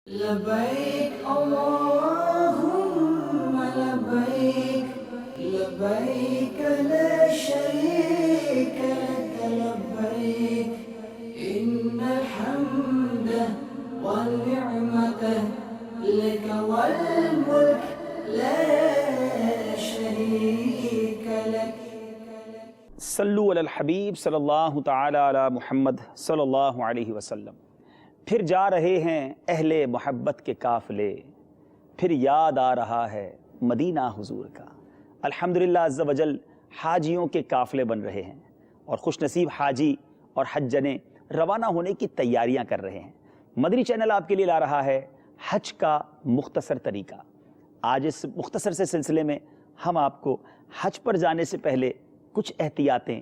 لبيك اللهم لبيك لبيك لا شريك لك لبيك إن الحمد والنعمة لك والملك لا شريك لك. صلو علی الحبیب صلی اللہ تعالی علی محمد صلی اللہ علیہ وسلم. پھر جا رہے ہیں اہل محبت کے قافلے، پھر یاد آ رہا ہے مدینہ حضور کا. الحمدللہ عز و جل حاجیوں کے قافلے بن رہے ہیں اور خوش نصیب حاجی اور حجنے روانہ ہونے کی تیاریاں کر رہے ہیں. مدنی چینل آپ کے لیے لا رہا ہے حج کا مختصر طریقہ. آج اس مختصر سے سلسلے میں ہم آپ کو حج پر جانے سے پہلے کچھ احتیاطیں،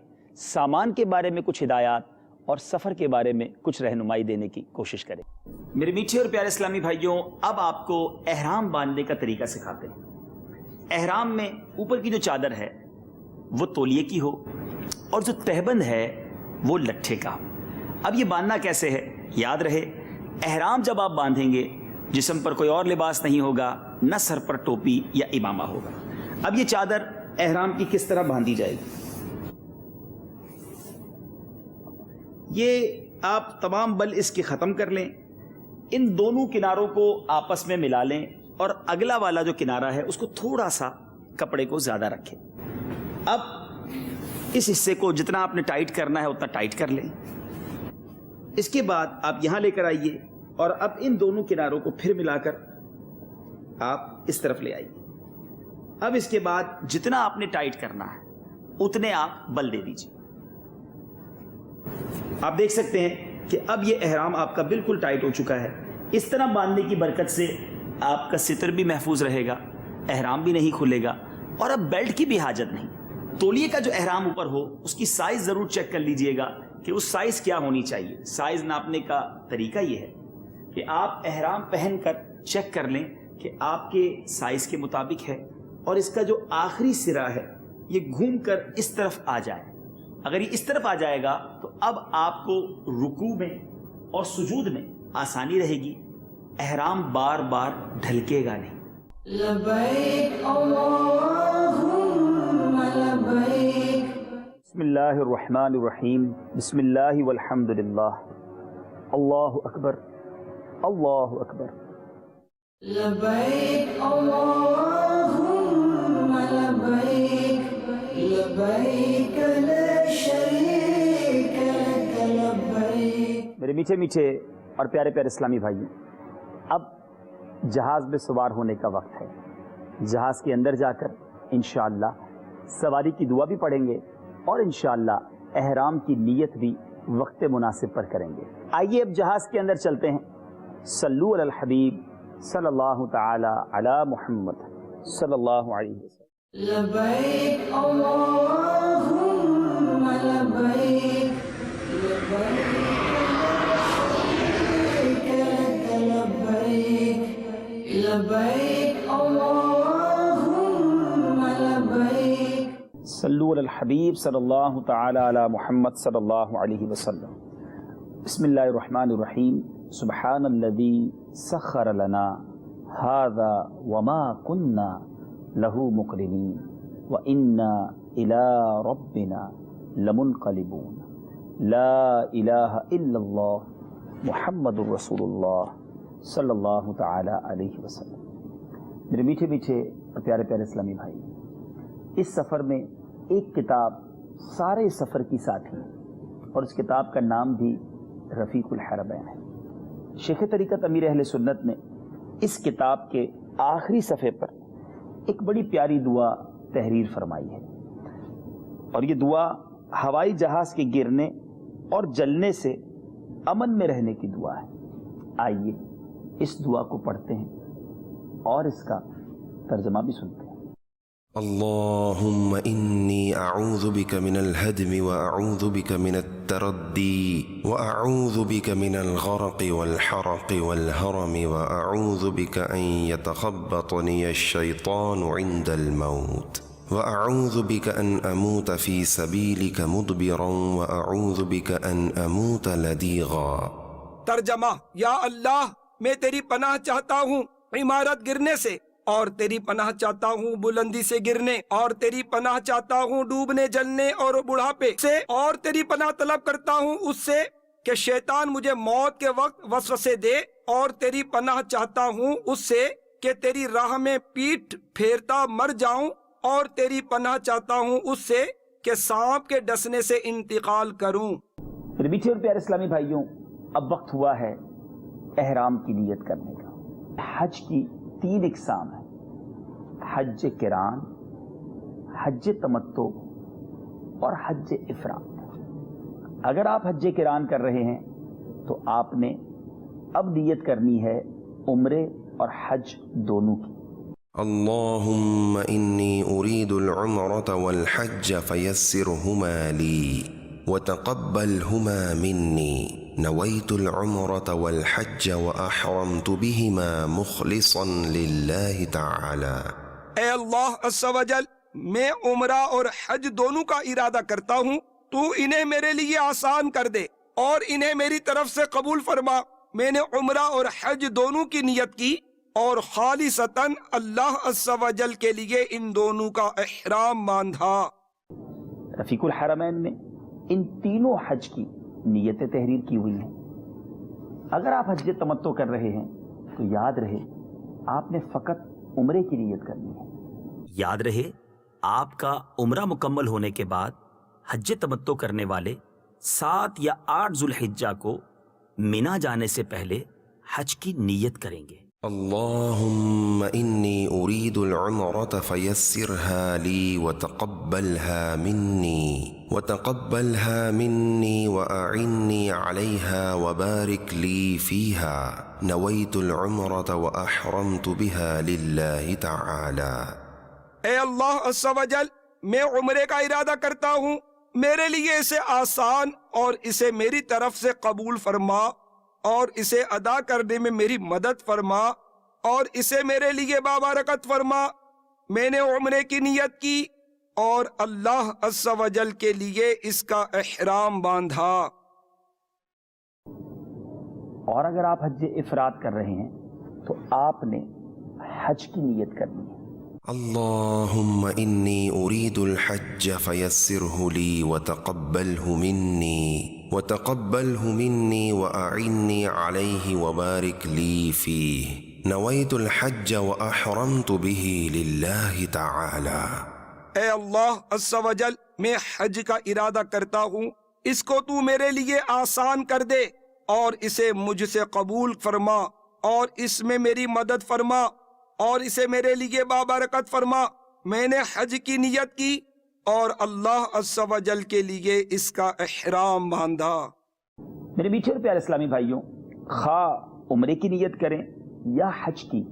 سامان کے بارے میں کچھ ہدایات اور سفر کے بارے میں کچھ رہنمائی دینے کی کوشش کریں. میرے میٹھے اور پیارے اسلامی بھائیوں، اب آپ کو احرام باندھنے کا طریقہ سکھاتے ہیں. احرام میں اوپر کی جو چادر ہے وہ تولیے کی ہو اور جو تہبند ہے وہ لٹھے کا ہو. اب یہ باندھنا کیسے ہے؟ یاد رہے، احرام جب آپ باندھیں گے جسم پر کوئی اور لباس نہیں ہوگا، نہ سر پر ٹوپی یا امامہ ہوگا. اب یہ چادر احرام کی کس طرح باندھی جائے گی؟ یہ آپ تمام بل اس کے ختم کر لیں، ان دونوں کناروں کو آپس میں ملا لیں اور اگلا والا جو کنارہ ہے اس کو تھوڑا سا کپڑے کو زیادہ رکھیں. اب اس حصے کو جتنا آپ نے ٹائٹ کرنا ہے اتنا ٹائٹ کر لیں. اس کے بعد آپ یہاں لے کر آئیے اور اب ان دونوں کناروں کو پھر ملا کر آپ اس طرف لے آئیے. اب اس کے بعد جتنا آپ نے ٹائٹ کرنا ہے اتنے آپ بل دے دیجیے. آپ دیکھ سکتے ہیں کہ اب یہ احرام آپ کا بالکل ٹائٹ ہو چکا ہے. اس طرح باندھنے کی برکت سے آپ کا ستر بھی محفوظ رہے گا، احرام بھی نہیں کھلے گا اور اب بیلٹ کی بھی حاجت نہیں. تولیے کا جو احرام اوپر ہو اس کی سائز ضرور چیک کر لیجئے گا کہ اس سائز کیا ہونی چاہیے. سائز ناپنے کا طریقہ یہ ہے کہ آپ احرام پہن کر چیک کر لیں کہ آپ کے سائز کے مطابق ہے اور اس کا جو آخری سرا ہے یہ گھوم کر اس طرف آ جائے. اگر یہ اس طرف آ جائے گا تو اب آپ کو رکوع میں اور سجود میں آسانی رہے گی، احرام بار بار ڈھلکے گا نہیں. لبیک اللہم لبیک. بسم اللہ الرحمن الرحیم. بسم اللہ والحمد للہ. اللہ اکبر اللہ اکبر. لبیک اللہم لبیک لبیک لا شریک لک لبیک. میرے میٹھے میٹھے اور پیارے پیارے اسلامی بھائیوں، اب جہاز میں سوار ہونے کا وقت ہے. جہاز کے اندر جا کر انشاءاللہ سواری کی دعا بھی پڑھیں گے اور انشاءاللہ احرام کی نیت بھی وقت مناسب پر کریں گے. آئیے اب جہاز کے اندر چلتے ہیں. صلو علی الحبیب صلی اللہ تعالی علی محمد صلی اللہ علیہ وسلم. لبیک اللہم لبیک لبیک لا شریک لک لبیک لبیک اللہم لبیک. صلو علی الحبیب صلی اللہ تعالی علی محمد صلی اللہ علیہ وسلم. بسم اللہ الرحمن الرحیم. سبحان الذی سخر لنا هذا وما كنا له مقرنين وإنا إلى ربنا لمنقلبون. لا إله إلا الله محمد رسول اللہ صلی اللہ تعالی علیہ وسلم. میرے میٹھے میٹھے اور پیارے پیارے اسلامی بھائی، اس سفر میں ایک کتاب سارے سفر کی ساتھی اور اس کتاب کا نام بھی رفیق الحرمین ہے. شیخ طریقت امیر اہل سنت نے اس کتاب کے آخری صفحے پر ایک بڑی پیاری دعا تحریر فرمائی ہے اور یہ دعا ہوائی جہاز کے گرنے اور جلنے سے امن میں رہنے کی دعا ہے. آئیے اس دعا کو پڑھتے ہیں اور اس کا ترجمہ بھی سنتے ہیں. اللهم إني أعوذ بك من الهدم وأعوذ بك من التردي وأعوذ بك من الغرق والحرق والهرم وأعوذ بك أن يتخبطني الشيطان عند الموت وأعوذ بك أن أموت في سبيلك مدبرا وأعوذ بك أن أموت لديغا. ترجمہ: یا اللہ میں تیری پناہ چاہتا ہوں عمارت گرنے سے، اور تیری پناہ چاہتا ہوں بلندی سے گرنے، اور تیری پناہ چاہتا ہوں ڈوبنے جلنے اور بڑھاپے سے، اور تیری پناہ طلب کرتا ہوں اس سے کہ شیطان مجھے موت کے وقت وسوسے دے، اور تیری پناہ چاہتا ہوں اس سے کہ تیری راہ میں پیٹھ پھیرتا مر جاؤں، اور تیری پناہ چاہتا ہوں اس سے کہ سانپ کے ڈسنے سے انتقال کروں۔ میرے میٹھے اور پیارے اسلامی بھائیوں، اب وقت ہوا ہے احرام کی نیت کرنے کا۔ حج کی 3 اقسام ہیں: حج قران، حج تمتع اور حج افراد۔ اگر آپ حج قران کر رہے ہیں تو آپ نے اب نیت کرنی ہے عمرے اور حج دونوں کی۔ اللهم إني أريد العمرة والحج فيسرهما لي وتقبلهما مني نويت العمرة والحج وأحرمت بهما مخلصا لله تعالى۔ اے اللہ عز و جل، میں عمرہ اور حج دونوں کا ارادہ کرتا ہوں، تو انہیں میرے لیے آسان کر دے اور انہیں میری طرف سے قبول فرما۔ میں نے عمرہ اور حج دونوں کی نیت کی اور خالصتاً اللہ عز و جل کے لیے ان دونوں کا احرام باندھا۔ رفیق الحرمین میں ان تینوں حج کی نیتیں تحریر کی ہوئی ہیں۔ اگر آپ حج تمتع کر رہے ہیں تو یاد رہے آپ نے فقط عمرے کی نیت کرنی ہے۔ یاد رہے آپ کا عمرہ مکمل ہونے کے بعد حج تمتع کرنے والے 7 یا 8 ذوالحجہ کو مینا جانے سے پہلے حج کی نیت کریں گے۔ اللهم إني أريد العمرة فيسرها لي وتقبلها مني وأعني عليها وبارك لي فيها نويت العمرة وأحرمت بها لله تعالى۔ اے اللہ عز و جل، میں عمرے کا ارادہ کرتا ہوں، میرے لیے اسے آسان اور اسے میری طرف سے قبول فرما، اور اسے ادا کرنے میں میری مدد فرما، اور اسے میرے لیے بابرکت فرما۔ میں نے عمرے کی نیت کی اور اللہ عز و جل کے لیے اس کا احرام باندھا۔ اور اگر آپ حج افراد کر رہے ہیں تو آپ نے حج کی نیت کرنی ہے۔ اللهم إني أريد الحج فيسره لي وتقبله مني وأعني عليه وبارك لي فيه نويت الحج وأحرمت به لله تعالى۔ اے اللہ عز و جل، میں حج کا ارادہ کرتا ہوں، اس کو تو میرے لیے آسان کر دے اور اسے مجھ سے قبول فرما، اور اس میں میری مدد فرما، اور اسے میرے لیے بابرکت فرما۔ میں نے حج کی نیت کی اور اللہ عز و جل کے لیے اس کا احرام باندھا۔ میرے میٹھے اور پیارے اسلامی بھائیوں، خواہ عمرے کی نیت کریں یا حج کی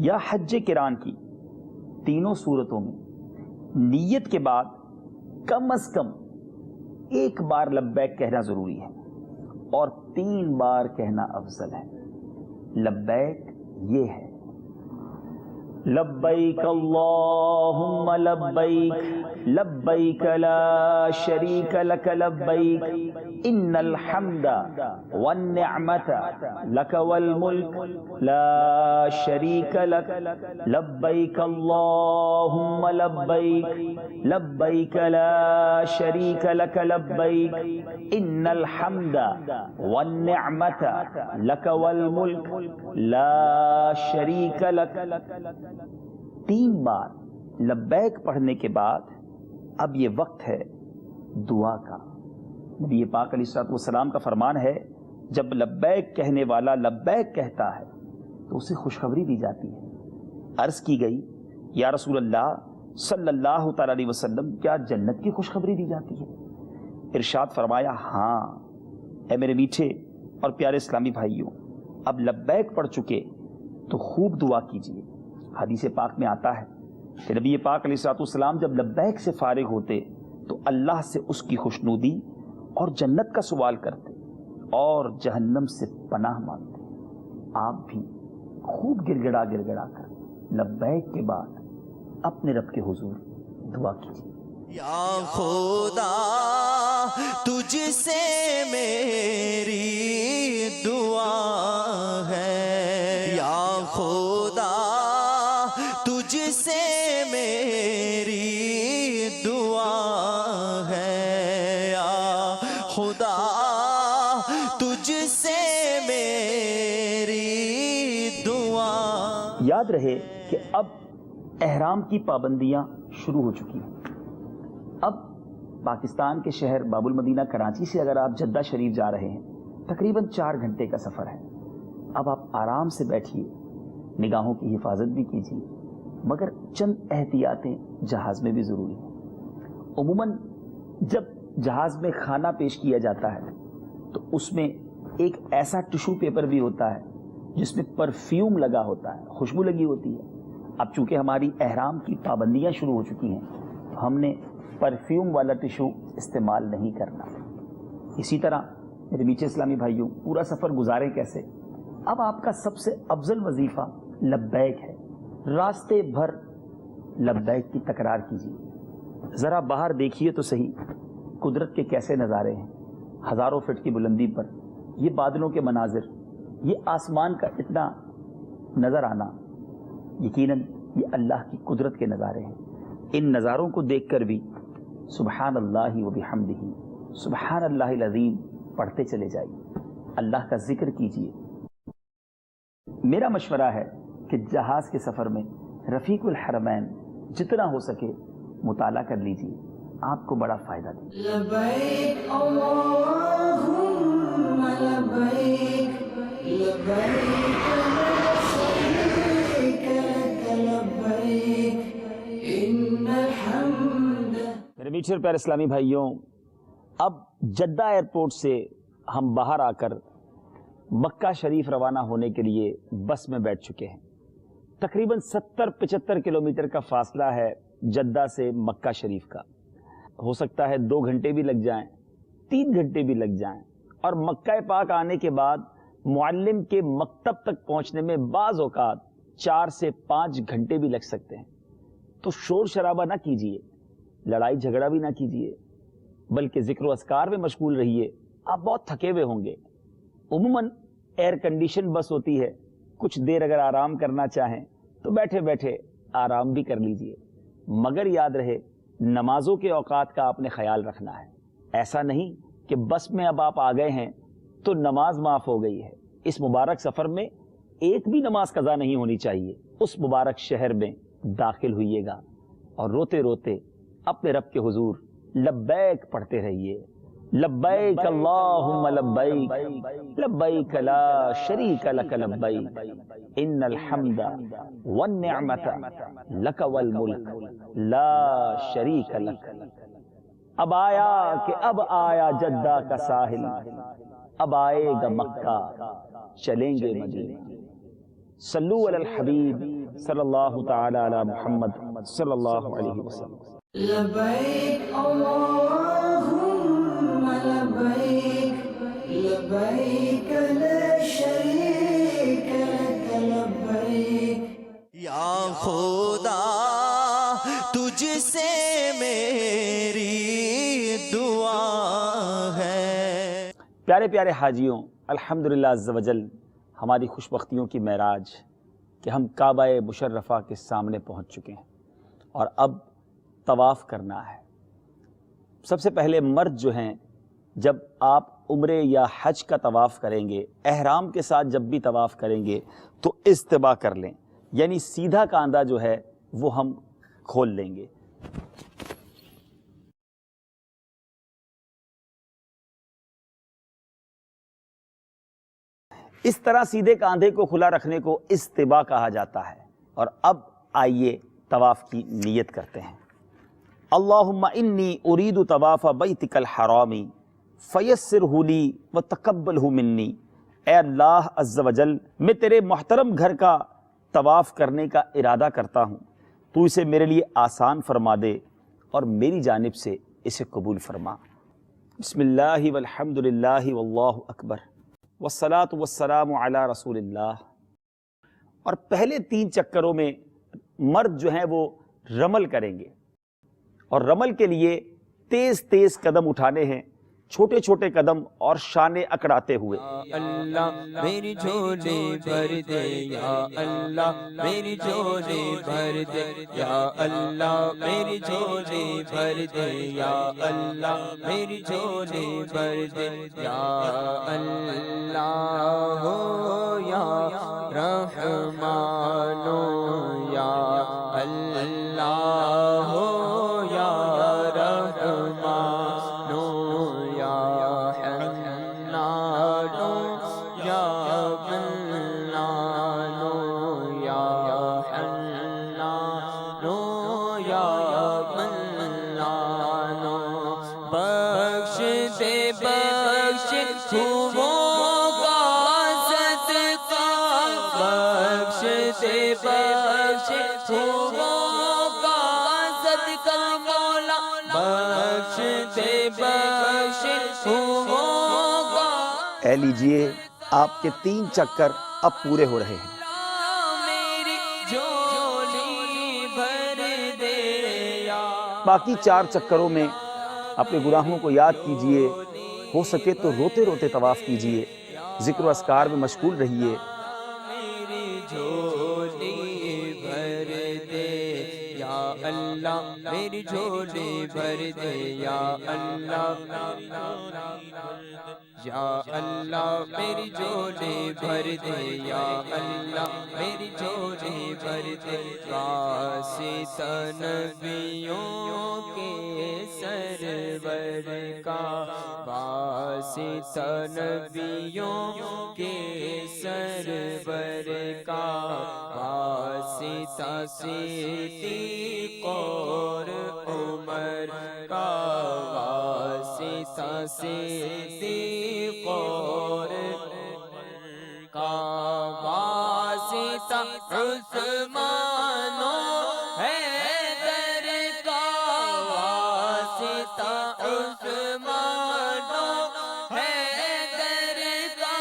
یا حج قران کی، تینوں صورتوں میں نیت کے بعد کم از کم 1 بار لبیک کہنا ضروری ہے اور 3 بار کہنا افضل ہے۔ لبیک یہ ہے: لبیک اللہم لبیک لبیک لا شریک لک لبیک ان الحمد والنعمت لک والملک لا شریک لک لبیک اللہم لبیک لبیک لا شریک لک لبیک ان الحمد والنعمت لک والملک لا شریک لک۔ 3 بار لبیک پڑھنے کے بعد اب یہ وقت ہے دعا کا۔ نبی پاک علیہ الصلوۃ والسلام کا فرمان ہے، جب لبیک کہنے والا لبیک کہتا ہے تو اسے خوشخبری دی جاتی ہے۔ عرض کی گئی، یا رسول اللہ صلی اللہ تعالی علیہ وسلم، کیا جنت کی خوشخبری دی جاتی ہے؟ ارشاد فرمایا، ہاں۔ اے میرے میٹھے اور پیارے اسلامی بھائیوں، اب لبیک پڑھ چکے تو خوب دعا کیجیے۔ حدیث پاک میں آتا ہے کہ نبی پاک علیہ الصلوۃ والسلام جب لبیک سے فارغ ہوتے تو اللہ سے اس کی خوشنودی اور جنت کا سوال کرتے اور جہنم سے پناہ مانگتے۔ آپ بھی خوب گڑ گڑا کر لبیک کے بعد اپنے رب کے حضور دعا کیجیے۔ یا خدا تجھ سے میری دعا ہے، خدا تجھ سے میری دعا ہے، یا خدا تجھ سے میری دعا۔ یاد رہے کہ اب احرام کی پابندیاں شروع ہو چکی ہیں۔ اب پاکستان کے شہر باب المدینہ کراچی سے اگر آپ جدہ شریف جا رہے ہیں، تقریباً 4 گھنٹے کا سفر ہے۔ اب آپ آرام سے بیٹھیے، نگاہوں کی حفاظت بھی کیجیے، مگر چند احتیاطیں جہاز میں بھی ضروری ہیں۔ عموماً جب جہاز میں کھانا پیش کیا جاتا ہے تو اس میں ایک ایسا ٹشو پیپر بھی ہوتا ہے جس میں پرفیوم لگا ہوتا ہے، خوشبو لگی ہوتی ہے۔ اب چونکہ ہماری احرام کی پابندیاں شروع ہو چکی ہیں، ہم نے پرفیوم والا ٹشو استعمال نہیں کرنا۔ اسی طرح میرے میٹھے اسلامی بھائیوں، پورا سفر گزاریں کیسے؟ اب آپ کا سب سے افضل وظیفہ لبیک ہے۔ راستے بھر لبیک کی تکرار کیجیے۔ ذرا باہر دیکھیے تو صحیح، قدرت کے کیسے نظارے ہیں۔ ہزاروں فٹ کی بلندی پر یہ بادلوں کے مناظر، یہ آسمان کا اتنا نظر آنا، یقیناً یہ اللہ کی قدرت کے نظارے ہیں۔ ان نظاروں کو دیکھ کر بھی سبحان اللہ و بحمدہ، سبحان اللہ العظیم پڑھتے چلے جائیے، اللہ کا ذکر کیجیے۔ میرا مشورہ ہے کہ جہاز کے سفر میں رفیق الحرمین جتنا ہو سکے مطالعہ کر لیجیے، آپ کو بڑا فائدہ دے۔ لبیک اللہم لبیک، لبیک لا شریک لک لبیک، ان الحمد۔ میرے میٹھے اور پیارے اسلامی بھائیوں، اب جدہ ایئرپورٹ سے ہم باہر آ کر مکہ شریف روانہ ہونے کے لیے بس میں بیٹھ چکے ہیں۔ تقریباً 70-75 کلومیٹر کا فاصلہ ہے جدہ سے مکہ شریف کا۔ ہو سکتا ہے 2 گھنٹے بھی لگ جائیں، 3 گھنٹے بھی لگ جائیں، اور مکہ پاک آنے کے بعد معلم کے مکتب تک پہنچنے میں بعض اوقات 4 سے 5 گھنٹے بھی لگ سکتے ہیں۔ تو شور شرابہ نہ کیجیے، لڑائی جھگڑا بھی نہ کیجیے، بلکہ ذکر و اذکار میں مشغول رہیے۔ آپ بہت تھکے ہوئے ہوں گے۔ عموماً ایئر کنڈیشن بس ہوتی ہے، کچھ دیر اگر آرام کرنا چاہیں تو بیٹھے بیٹھے آرام بھی کر لیجئے، مگر یاد رہے نمازوں کے اوقات کا آپ نے خیال رکھنا ہے۔ ایسا نہیں کہ بس میں اب آپ آ گئے ہیں تو نماز معاف ہو گئی ہے۔ اس مبارک سفر میں ایک بھی نماز قضا نہیں ہونی چاہیے۔ اس مبارک شہر میں داخل ہوئیے گا اور روتے روتے اپنے رب کے حضور لبیک پڑھتے رہیے۔ لبیک اللہم لبیک، لبیک لا شریک لک لبیک، ان الحمد والنعمت لک والملک لا شریک لک۔ اب آیا جدہ کا ساحل، اب آئے گا مکہ، چلیں گے مدینہ۔ صلو علی الحبیب صلی اللہ تعالی علی محمد صلی اللہ علیہ وسلم۔ لبیک اللہم لبیک، لبیک لا شریک لک لبیک، یا خدا تجھ سے میری دعا ہے۔ پیارے پیارے حاجیوں، الحمدللہ عز و جل ہماری خوش بختیوں کی معراج کہ ہم کعبہ مشرفہ کے سامنے پہنچ چکے ہیں اور اب طواف کرنا ہے۔ سب سے پہلے مرد جو ہیں، جب آپ عمرے یا حج کا طواف کریں گے، احرام کے ساتھ جب بھی طواف کریں گے تو استباء کر لیں، یعنی سیدھا کاندھا جو ہے وہ ہم کھول لیں گے۔ اس طرح سیدھے کاندھے کو کھلا رکھنے کو استباء کہا جاتا ہے۔ اور اب آئیے طواف کی نیت کرتے ہیں۔ اللہم انی ارید طواف بیتک الحرام فیسرہ لی وتقبلہ منی۔ اے اللہ عز و جل، میں تیرے محترم گھر کا طواف کرنے کا ارادہ کرتا ہوں، تو اسے میرے لیے آسان فرما دے اور میری جانب سے اسے قبول فرما۔ بسم اللہ والحمد للہ واللہ اکبر والصلاة والسلام علی رسول اللہ۔ اور پہلے 3 چکروں میں مرد جو ہیں وہ رمل کریں گے، اور رمل کے لیے تیز تیز قدم اٹھانے ہیں، چھوٹے چھوٹے قدم اور شانے اکڑاتے ہوئے. اللہ میری جھولی بھر دے یا اللہ میری جھولی بھر دے یا اللہ میری جھولی بھر دے یا اللہ میری جھولی بھر دے یا اللہ ہو یا رحمان یا اللہ ہو یا رحمان یا حنان یا منان یا حنان یا منان بخش دے بخش خوبوں کا صدقہ بخش دے بخش خوبوں کا صدقہ مولا بخش دے بخش خوبوں کا. اے لیجئے آپ کے 3 چکر اب پورے ہو رہے ہیں. میری جھولی بھر دے یا باقی 4 چکروں میں اپنے گناہوں کو یاد کیجئے، ہو سکے تو روتے روتے طواف کیجئے، ذکر و اذکار میں مشغول رہیے. میری جھولی بھر دے یا اللہ میری جھولی بھر دے یا اللہ یا اللہ میری جھولی بھر دے یا اللہ میری جھولی بھر دے. واسطہ نبیوں کے سرور کا واسطہ نبیوں کے سرور کا واسطہ صدیق اور عمر کا واسطہ صدیق اور عمر کا واسطہ عثمان و حیدر کا واسطہ عثمان و حیدر کا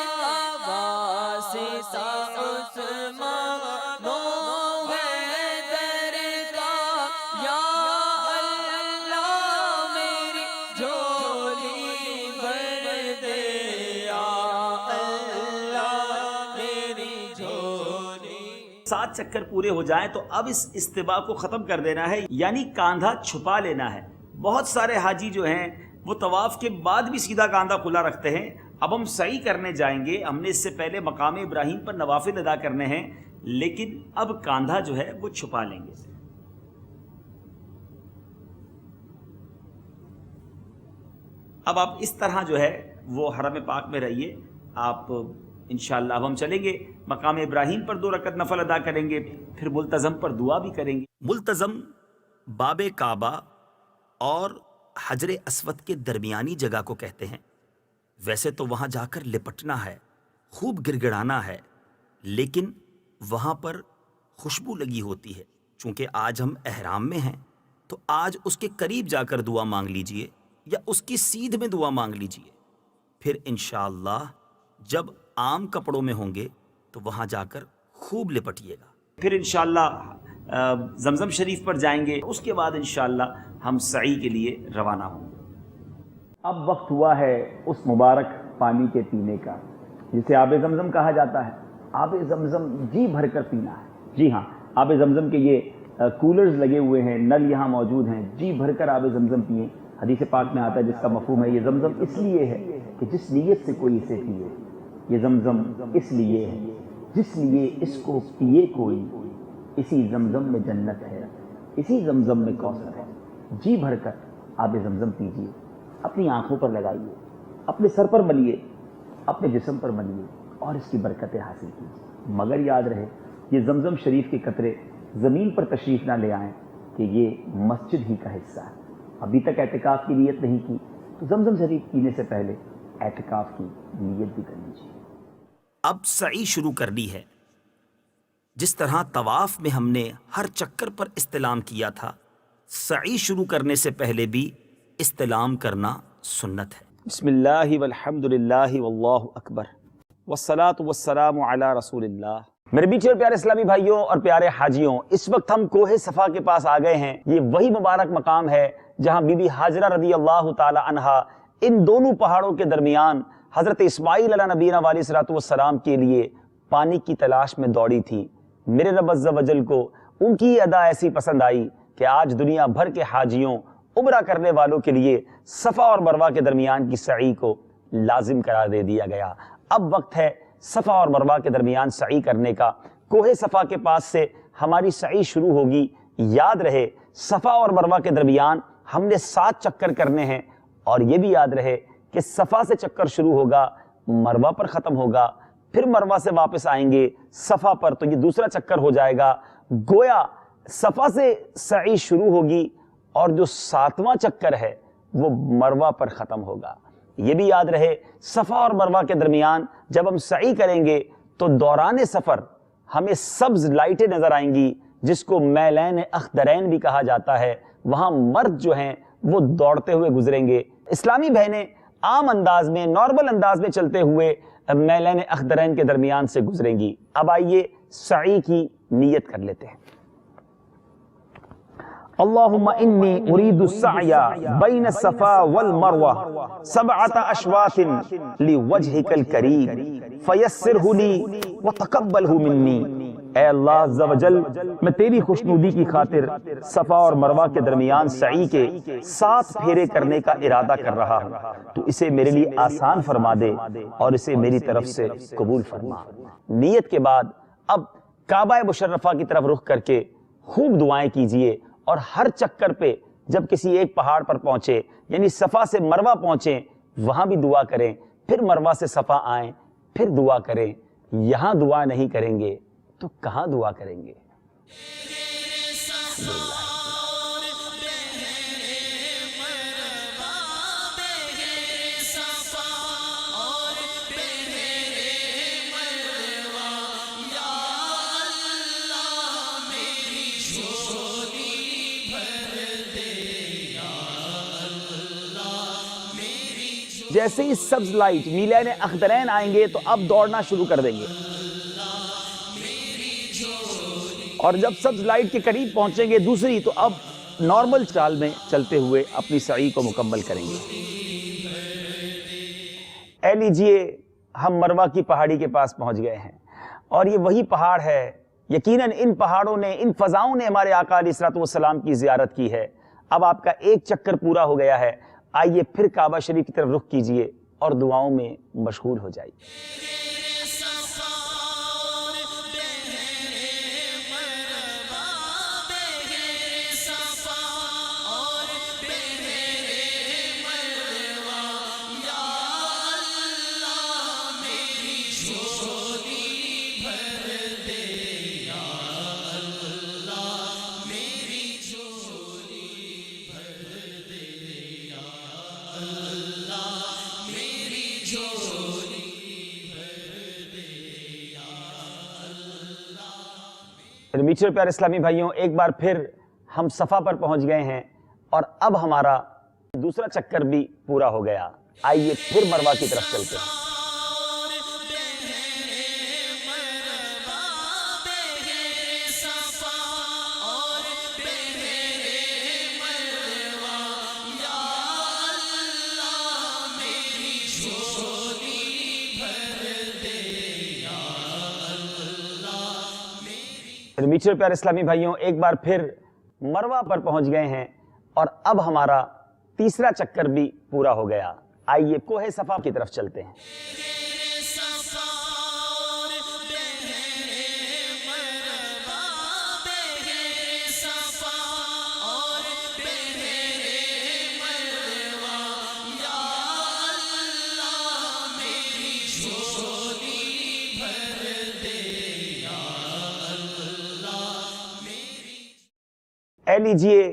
واسطہ عثمان و حیدر کا یا اللہ میری جھولی بھر دے یا اللہ میری جھولی. 7 چکر پورے ہو جائیں تو اب اس استباء کو ختم کر دینا ہے، یعنی کاندھا چھپا لینا ہے. بہت سارے حاجی جو ہیں وہ طواف کے بعد بھی سیدھا کاندھا کھلا رکھتے ہیں. اب ہم سعی کرنے جائیں گے، ہم نے اس سے پہلے مقام ابراہیم پر نوافل ادا کرنے ہیں، لیکن اب کاندھا جو ہے وہ چھپا لیں گے. اب آپ اس طرح جو ہے وہ حرم پاک میں رہیے. آپ انشاءاللہ اب ہم چلیں گے مقام ابراہیم پر 2 رکعت نفل ادا کریں گے، پھر ملتزم پر دعا بھی کریں گے. ملتزم باب کعبہ اور حجر اسود کے درمیانی جگہ کو کہتے ہیں. ویسے تو وہاں جا کر لپٹنا ہے، خوب گڑگڑانا ہے، لیکن وہاں پر خوشبو لگی ہوتی ہے. چونکہ آج ہم احرام میں ہیں تو آج اس کے قریب جا کر دعا مانگ لیجئے یا اس کی سیدھ میں دعا مانگ لیجئے. پھر انشاءاللہ جب عام کپڑوں میں ہوں گے تو وہاں جا کر خوب لپٹیے گا. پھر انشاءاللہ زمزم شریف پر جائیں گے، اس کے بعد انشاءاللہ ہم سعی کے لیے روانہ ہوں گے. اب وقت ہوا ہے اس مبارک پانی کے پینے کا جسے آب زمزم کہا جاتا ہے. آب زمزم جی بھر کر پینا ہے. جی ہاں، آب زمزم کے یہ کولرز لگے ہوئے ہیں، نل یہاں موجود ہیں. جی بھر کر آب زمزم پئیں. حدیث پاک میں آتا ہے جس کا مفہوم ہے یہ زمزم اس لیے ہے کہ جس نیت سے کوئی اسے پیے. یہ زمزم اس لیے ہے جس لیے اس کو پیے کوئی، اسی زمزم میں جنت ہے، اسی زمزم میں کوثر ہے. جی بھر کر آب زمزم پیجیے. اپنی آنکھوں پر لگائیے، اپنے سر پر ملیے، اپنے جسم پر ملیے اور اس کی برکتیں حاصل کیجیے. مگر یاد رہے یہ زمزم شریف کے قطرے زمین پر تشریف نہ لے آئیں کہ یہ مسجد ہی کا حصہ ہے. ابھی تک اعتکاف کی نیت نہیں کی تو زمزم شریف پینے سے پہلے اعتکاف کی نیت بھی کر لیجیے. اب سعی شروع کرنی ہے. جس طرح طواف میں ہم نے ہر چکر پر استلام کیا تھا، سعی شروع کرنے سے پہلے بھی استلام کرنا سنت ہے. بسم اللہ والحمد للہ واللہ اکبر والصلاة والسلام علی رسول اللہ. میرے بیچے اور پیارے اسلامی بھائیوں اور پیارے حاجیوں، اس وقت ہم کوہ صفا کے پاس آ گئے ہیں. یہ وہی مبارک مقام ہے جہاں بی بی ہاجرہ رضی اللہ تعالی عنہا ان دونوں پہاڑوں کے درمیان حضرت اسماعیل علیہ نبینا علیہ الصلوۃ والسلام کے لیے پانی کی تلاش میں دوڑی تھی۔ میرے رب عز و جل کو ان کی ادا ایسی پسند آئی کہ آج دنیا بھر کے حاجیوں عمرہ کرنے والوں کے لیے صفا اور مروہ کے درمیان کی سعی کو لازم قرار دے دیا گیا۔ اب وقت ہے صفا اور مروہ کے درمیان سعی کرنے کا۔ کوہ صفا کے پاس سے ہماری سعی شروع ہوگی۔ یاد رہے صفا اور مروہ کے درمیان ہم نے 7 چکر کرنے ہیں، اور یہ بھی یاد رہے کہ صفا سے چکر شروع ہوگا، مروہ پر ختم ہوگا، پھر مروہ سے واپس آئیں گے صفا پر، تو یہ دوسرا چکر ہو جائے گا۔ گویا صفا سے سعی شروع ہوگی اور جو 7واں چکر ہے وہ مروہ پر ختم ہوگا۔ یہ بھی یاد رہے صفا اور مروہ کے درمیان جب ہم سعی کریں گے تو دوران سفر ہمیں سبز لائٹیں نظر آئیں گی، جس کو میلین اخضرین بھی کہا جاتا ہے۔ وہاں مرد جو ہیں وہ دوڑتے ہوئے گزریں گے، اسلامی بہنیں عام انداز میں، نارمل انداز میں چلتے ہوئے میلین اخضرین کے درمیان سے گزریں گی۔ اب آئیے سعی کی نیت کر لیتے ہیں۔ اللہم انی ارید السعی بین الصفا والمروہ 7 اشواط لوجہک الکریم فیسرہ لی وتقبلہ منی۔ اے اللہ عز و جل، میں تیری خوشنودی کی خاطر صفا اور مروہ کے درمیان سعی کے 7 پھیرے کرنے کا ارادہ کر رہا ہوں، تو اسے میرے لیے آسان فرما دے اور اسے میری طرف سے قبول فرما۔ نیت کے بعد اب کعبہ مشرفہ کی طرف رخ کر کے خوب دعائیں کیجئے، اور ہر چکر پہ جب کسی ایک پہاڑ پر پہنچے، یعنی صفا سے مروہ پہنچیں، وہاں بھی دعا کریں، پھر مروہ سے صفا آئیں، پھر دعا کریں۔ یہاں دعا نہیں کریں گے تو کہاں دعا کریں گے؟ جیسے ہی سبز لائٹ میلین اخضرین آئیں گے تو اب دوڑنا شروع کر دیں گے، اور جب سبز لائٹ کے قریب پہنچیں گے دوسری، تو اب نارمل چال میں چلتے ہوئے اپنی سعی کو مکمل کریں گے۔ اے لیجئے ہم مروہ کی پہاڑی کے پاس پہنچ گئے ہیں، اور یہ وہی پہاڑ ہے۔ یقیناً ان پہاڑوں نے، ان فضاؤں نے ہمارے آقا علیہ الصلوۃ والسلام کی زیارت کی ہے۔ اب آپ کا ایک چکر پورا ہو گیا ہے، آئیے پھر کعبہ شریف کی طرف رخ کیجئے اور دعاؤں میں مشغول ہو جائیے۔ میٹھے پیارے اسلامی بھائیوں، ایک بار پھر ہم صفا پر پہنچ گئے ہیں، اور اب ہمارا دوسرا چکر بھی پورا ہو گیا۔ آئیے پھر مروہ کی طرف چلتے ہیں۔ میٹھے پیارے اسلامی بھائیوں، ایک بار پھر مروہ پر پہنچ گئے ہیں، اور اب ہمارا تیسرا چکر بھی پورا ہو گیا۔ آئیے کوہ صفا کی طرف چلتے ہیں۔ اے لیجئے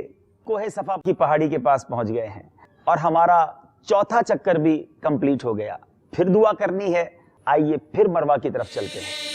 کوہ صفا کی پہاڑی کے پاس پہنچ گئے ہیں، اور ہمارا چوتھا چکر بھی کمپلیٹ ہو گیا۔ پھر دعا کرنی ہے، آئیے پھر مروہ کی طرف چلتے ہیں۔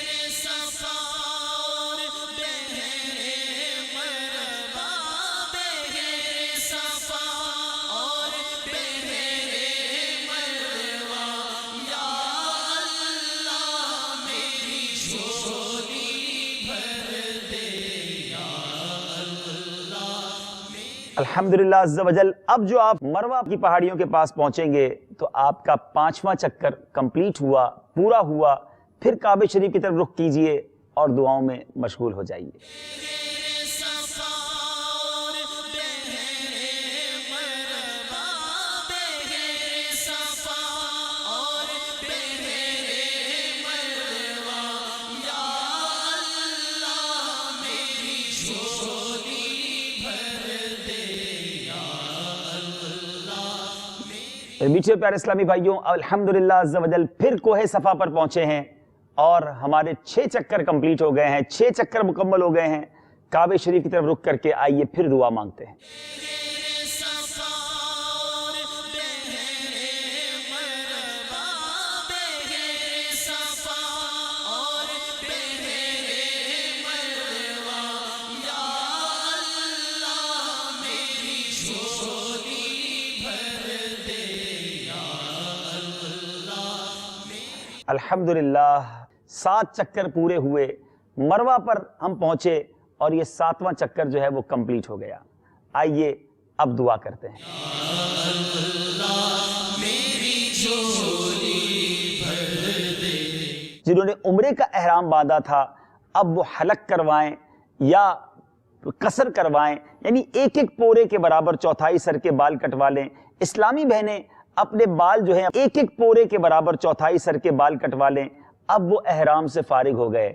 الحمدللہ عز و جل اب جو آپ مروہ کی پہاڑیوں کے پاس پہنچیں گے تو آپ کا 5واں چکر کمپلیٹ ہوا، پورا ہوا. پھر کعبہ شریف کی طرف رخ کیجئے اور دعاؤں میں مشغول ہو جائیے. میٹھے پیارے اسلامی بھائیوں، الحمدللہ عز و جل پھر کوہ صفا پر پہنچے ہیں اور ہمارے 6 چکر کمپلیٹ ہو گئے ہیں، 6 چکر مکمل ہو گئے ہیں. کعبہ شریف کی طرف رخ کر کے آئیے پھر دعا مانگتے ہیں. الحمدللہ 7 چکر پورے ہوئے، مروہ پر ہم پہنچے اور یہ 7واں چکر جو ہے وہ کمپلیٹ ہو گیا. آئیے اب دعا کرتے ہیں. جنہوں نے عمرے کا احرام باندھا تھا اب وہ حلق کروائیں یا قصر کروائیں، یعنی ایک ایک پورے کے برابر 1/4 سر کے بال کٹوا لیں. اسلامی بہنیں اپنے بال جو ہیں ایک ایک پورے کے برابر 1/4 سر کے بال کٹوا لیں. اب وہ احرام سے فارغ ہو گئے.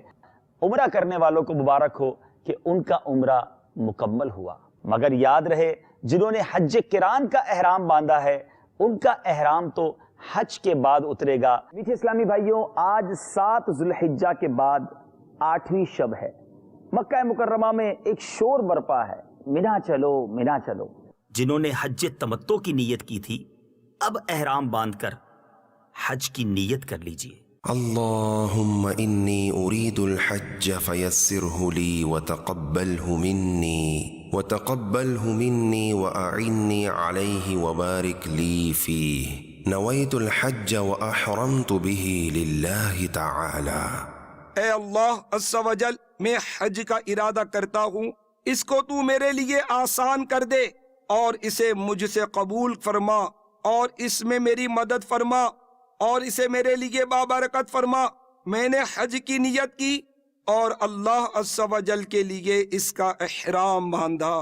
عمرہ کرنے والوں کو مبارک ہو کہ ان کا عمرہ مکمل ہوا. مگر یاد رہے جنہوں نے حج قران کا احرام باندھا ہے ان کا احرام تو حج کے بعد اترے گا. میٹھے اسلامی بھائیوں، آج 7 ذو الحجہ کے بعد 8ویں شب ہے. مکہ مکرمہ میں ایک شور برپا ہے، منا چلو منا چلو. جنہوں نے حج تمتع کی نیت کی تھی اب احرام باندھ کر حج کی نیت کر لیجئے. اللهم إني أريد الحج فيسره لي وتقبله مني وأعني عليه وبارك لي فيه نويت الحج وأحرمت به لله تعالى. اے اللہ عز و جل، میں حج کا ارادہ کرتا ہوں، اس کو تو میرے لیے آسان کر دے اور اسے مجھ سے قبول فرما اور اس میں میری مدد فرما اور اسے میرے لیے بابرکت فرما. میں نے حج کی نیت کی اور اللہ عز و جل کے لیے اس کا احرام باندھا.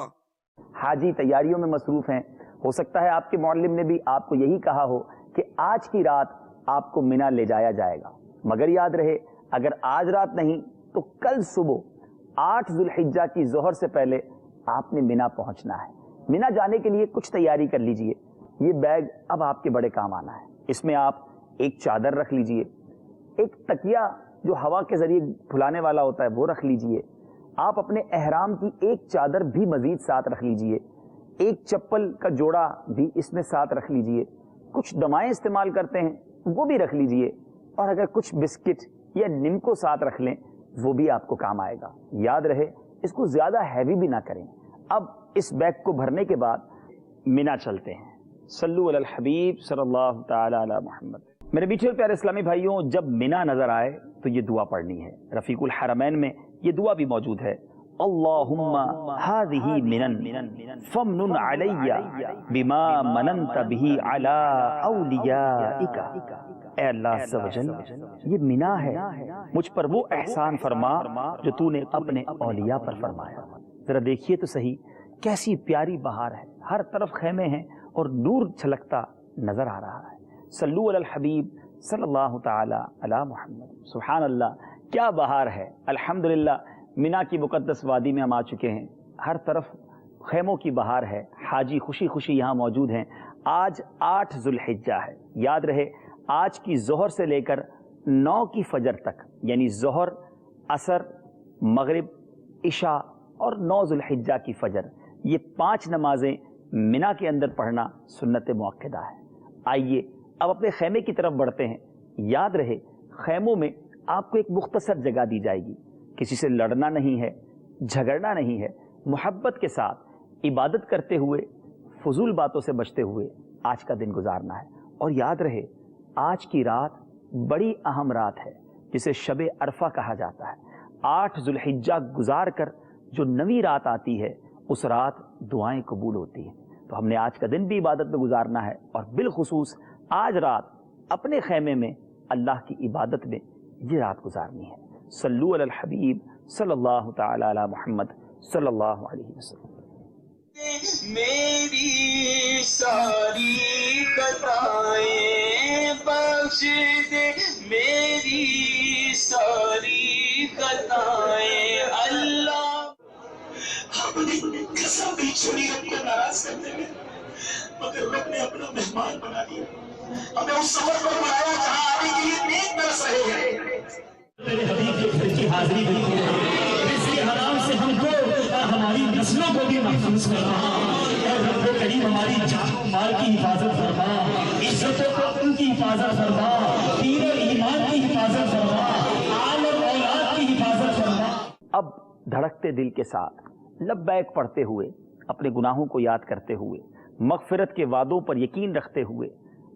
حاجی تیاریوں میں مصروف ہیں. ہو سکتا ہے آپ کے معلم نے بھی آپ کو یہی کہا ہو کہ آج کی رات آپ کو مینا لے جایا جائے گا. مگر یاد رہے اگر آج رات نہیں تو کل صبح 8 ذو الحجہ کی ظہر سے پہلے آپ نے مینا پہنچنا ہے. مینا جانے کے لیے کچھ تیاری کر لیجئے. یہ بیگ اب آپ کے بڑے کام آنا ہے. اس میں آپ ایک چادر رکھ لیجئے، ایک تکیہ جو ہوا کے ذریعے پھلانے والا ہوتا ہے وہ رکھ لیجئے. آپ اپنے احرام کی ایک چادر بھی مزید ساتھ رکھ لیجئے. ایک چپل کا جوڑا بھی اس میں ساتھ رکھ لیجئے. کچھ دمائیں استعمال کرتے ہیں وہ بھی رکھ لیجئے. اور اگر کچھ بسکٹ یا نمکو ساتھ رکھ لیں وہ بھی آپ کو کام آئے گا. یاد رہے اس کو زیادہ ہیوی بھی نہ کریں. اب اس بیگ کو بھرنے کے بعد مینا چلتے ہیں. صلو علی الحبیب صلی اللہ تعالی علی محمد. میرے میٹھے اور پیارے اسلامی بھائیوں، جب مینا نظر آئے تو یہ دعا پڑھنی ہے. رفیق الحرمین میں یہ دعا بھی موجود ہے. اللہم ہذہ منن فمنن علی بما مننت بہ علی اولیائک. اے اللہ عز و جل، یہ مینا ہے، مجھ پر وہ احسان فرما جو تو نے اپنے اولیاء پر فرمایا. ذرا دیکھیے تو صحیح کیسی پیاری بہار ہے. ہر طرف خیمے ہیں اور نور چھلکتا نظر آ رہا ہے. صلو علی الحبیب صلی اللہ تعالی علی محمد. سبحان اللہ، کیا بہار ہے. الحمدللہ مینا کی مقدس وادی میں ہم آ چکے ہیں. ہر طرف خیموں کی بہار ہے. حاجی خوشی خوشی یہاں موجود ہیں. آج 8 ذو الحجہ ہے. یاد رہے آج کی ظہر سے لے کر 9 کی فجر تک، یعنی ظہر، عصر، مغرب، عشاء اور 9 ذو الحجہ کی فجر، یہ 5 نمازیں مینا کے اندر پڑھنا سنت مؤکدہ ہے. آئیے اب اپنے خیمے کی طرف بڑھتے ہیں. یاد رہے خیموں میں آپ کو ایک مختصر جگہ دی جائے گی. کسی سے لڑنا نہیں ہے، جھگڑنا نہیں ہے. محبت کے ساتھ عبادت کرتے ہوئے، فضول باتوں سے بچتے ہوئے آج کا دن گزارنا ہے. اور یاد رہے آج کی رات بڑی اہم رات ہے جسے شب عرفہ کہا جاتا ہے. 8 ذو الحجہ گزار کر جو 9ویں رات آتی ہے اس رات دعائیں قبول ہوتی ہیں. تو ہم نے آج کا دن بھی عبادت میں گزارنا ہے، اور بالخصوص آج رات اپنے خیمے میں اللہ کی عبادت میں یہ رات گزارنی ہے. صلو علی الحبیب صلی اللہ تعالی علی محمد صلی اللہ علیہ وسلم. میری ساری خطائیں بخش دے، میری ساری خطائیں اللہ. ہم نے قسم بھی چھوڑی رب کو ناراض کرتے ہوئے، مگر رب نے اپنا مہمان بنا لیا. ہمیں اس سفر پر بلایا جہاں آنے کے لیے نیک برس رہے ہیں. میرے حبیب کے گھر کی حاضری ملتی ہے، اس کے حرام سے ہم کو اور ہماری نسلوں کو بھی محفوظ کرنا. اور رب کریم ہماری جان و مال کی حفاظت فرما، عزت و عقل کی حفاظت فرما، دین و ایمان کی حفاظت فرما، آل اور اولاد کی حفاظت فرما. اب دھڑکتے دل کے ساتھ لبیک پڑھتے ہوئے، اپنے گناہوں کو یاد کرتے ہوئے، مغفرت کے وعدوں پر یقین رکھتے ہوئے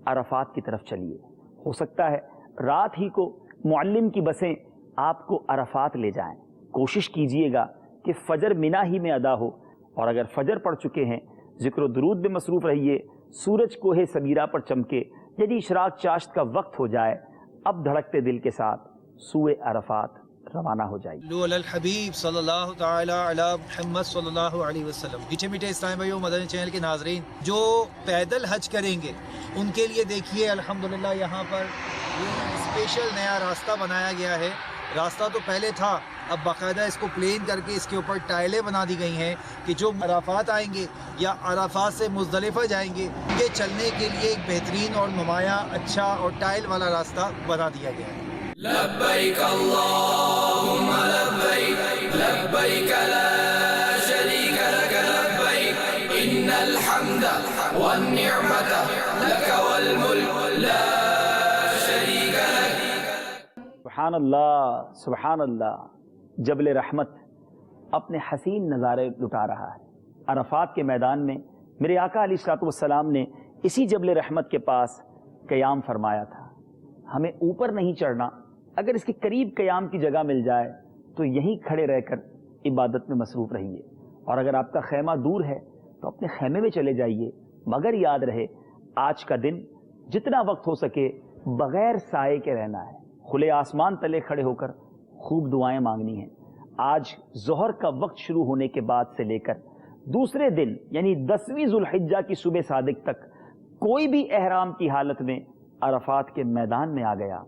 عرفات کی طرف چلیے. ہو سکتا ہے رات ہی کو معلم کی بسیں آپ کو عرفات لے جائیں. کوشش کیجئے گا کہ فجر منا ہی میں ادا ہو، اور اگر فجر پڑ چکے ہیں ذکر و درود میں مصروف رہیے. سورج کوہ سمیرہ پر چمکے یعنی اشراق چاشت کا وقت ہو جائے، اب دھڑکتے دل کے ساتھ سوئے عرفات روانہ ہو جائیے. صلو علی الحبیب صلی اللہ تعالی علی محمد صلی اللہ علیہ وسلم. میٹھے میٹھے اسلام بھائیو، مدنی چینل کے ناظرین، جو پیدل حج کریں گے ان کے لیے دیکھیے الحمدللہ یہاں پر یہ اسپیشل نیا راستہ بنایا گیا ہے. راستہ تو پہلے تھا، اب باقاعدہ اس کو پلین کر کے اس کے اوپر ٹائلیں بنا دی گئی ہیں کہ جو عرفات آئیں گے یا عرفات سے مزدلفہ جائیں گے ان کے چلنے کے لیے ایک بہترین اور نمایاں اچھا اور ٹائل والا راستہ بنا دیا گیا ہے. لبیک اللہم لبیک، لبیک لا شریک لک لبیک، ان الحمد والنعمت لک والملک لا شریک لک. سبحان اللہ سبحان اللہ. جبل رحمت اپنے حسین نظارے لٹا رہا ہے. عرفات کے میدان میں میرے آقا علیہ الصلوۃ والسلام نے اسی جبل رحمت کے پاس قیام فرمایا تھا. ہمیں اوپر نہیں چڑھنا، اگر اس کے قریب قیام کی جگہ مل جائے تو یہیں کھڑے رہ کر عبادت میں مصروف رہیے. اور اگر آپ کا خیمہ دور ہے تو اپنے خیمے میں چلے جائیے، مگر یاد رہے آج کا دن جتنا وقت ہو سکے بغیر سائے کے رہنا ہے. کھلے آسمان تلے کھڑے ہو کر خوب دعائیں مانگنی ہیں. آج ظہر کا وقت شروع ہونے کے بعد سے لے کر دوسرے دن یعنی 10ویں ذوالحجہ کی صبح صادق تک کوئی بھی احرام کی حالت میں عرفات کے میدان میں آ گیا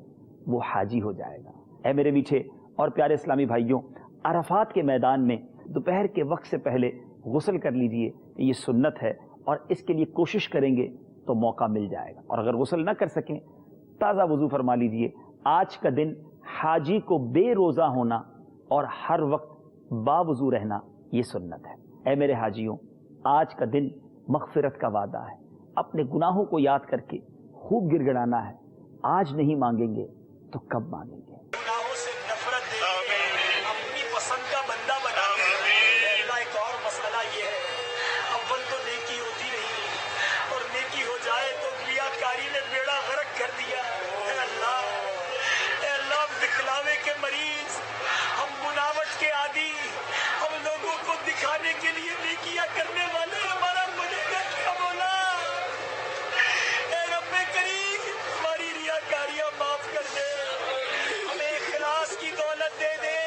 وہ حاجی ہو جائے گا. اے میرے میٹھے اور پیارے اسلامی بھائیوں، عرفات کے میدان میں دوپہر کے وقت سے پہلے غسل کر لیجئے. یہ سنت ہے اور اس کے لیے کوشش کریں گے تو موقع مل جائے گا. اور اگر غسل نہ کر سکیں تازہ وضو فرما لیجئے. آج کا دن حاجی کو بے روزہ ہونا اور ہر وقت باوضو رہنا یہ سنت ہے. اے میرے حاجیوں، آج کا دن مغفرت کا وعدہ ہے. اپنے گناہوں کو یاد کر کے خوب گڑ گڑانا ہے. آج نہیں مانگیں گے تو کب مانگیں گے؟ گناہوں سے نفرت دے دے، اپنی پسند کا بندہ بنا دے. اللہ ایک اور مسئلہ یہ ہے، اول تو نیکی ہوتی نہیں اور نیکی ہو جائے تو ریاکاری نے بیڑا غرق کر دیا. اے اللہ ہم دکھلاوے کے مریض، ہم بناوٹ کے عادی، ہم لوگوں کو دکھانے کے لیے نیکیاں کرنے والے، ہمارا بنے گا کیا مولا؟ اے رب کریم ہماری ریاکاریاں معاف کر دے، ہمیں اخلاص کی دولت دے دے.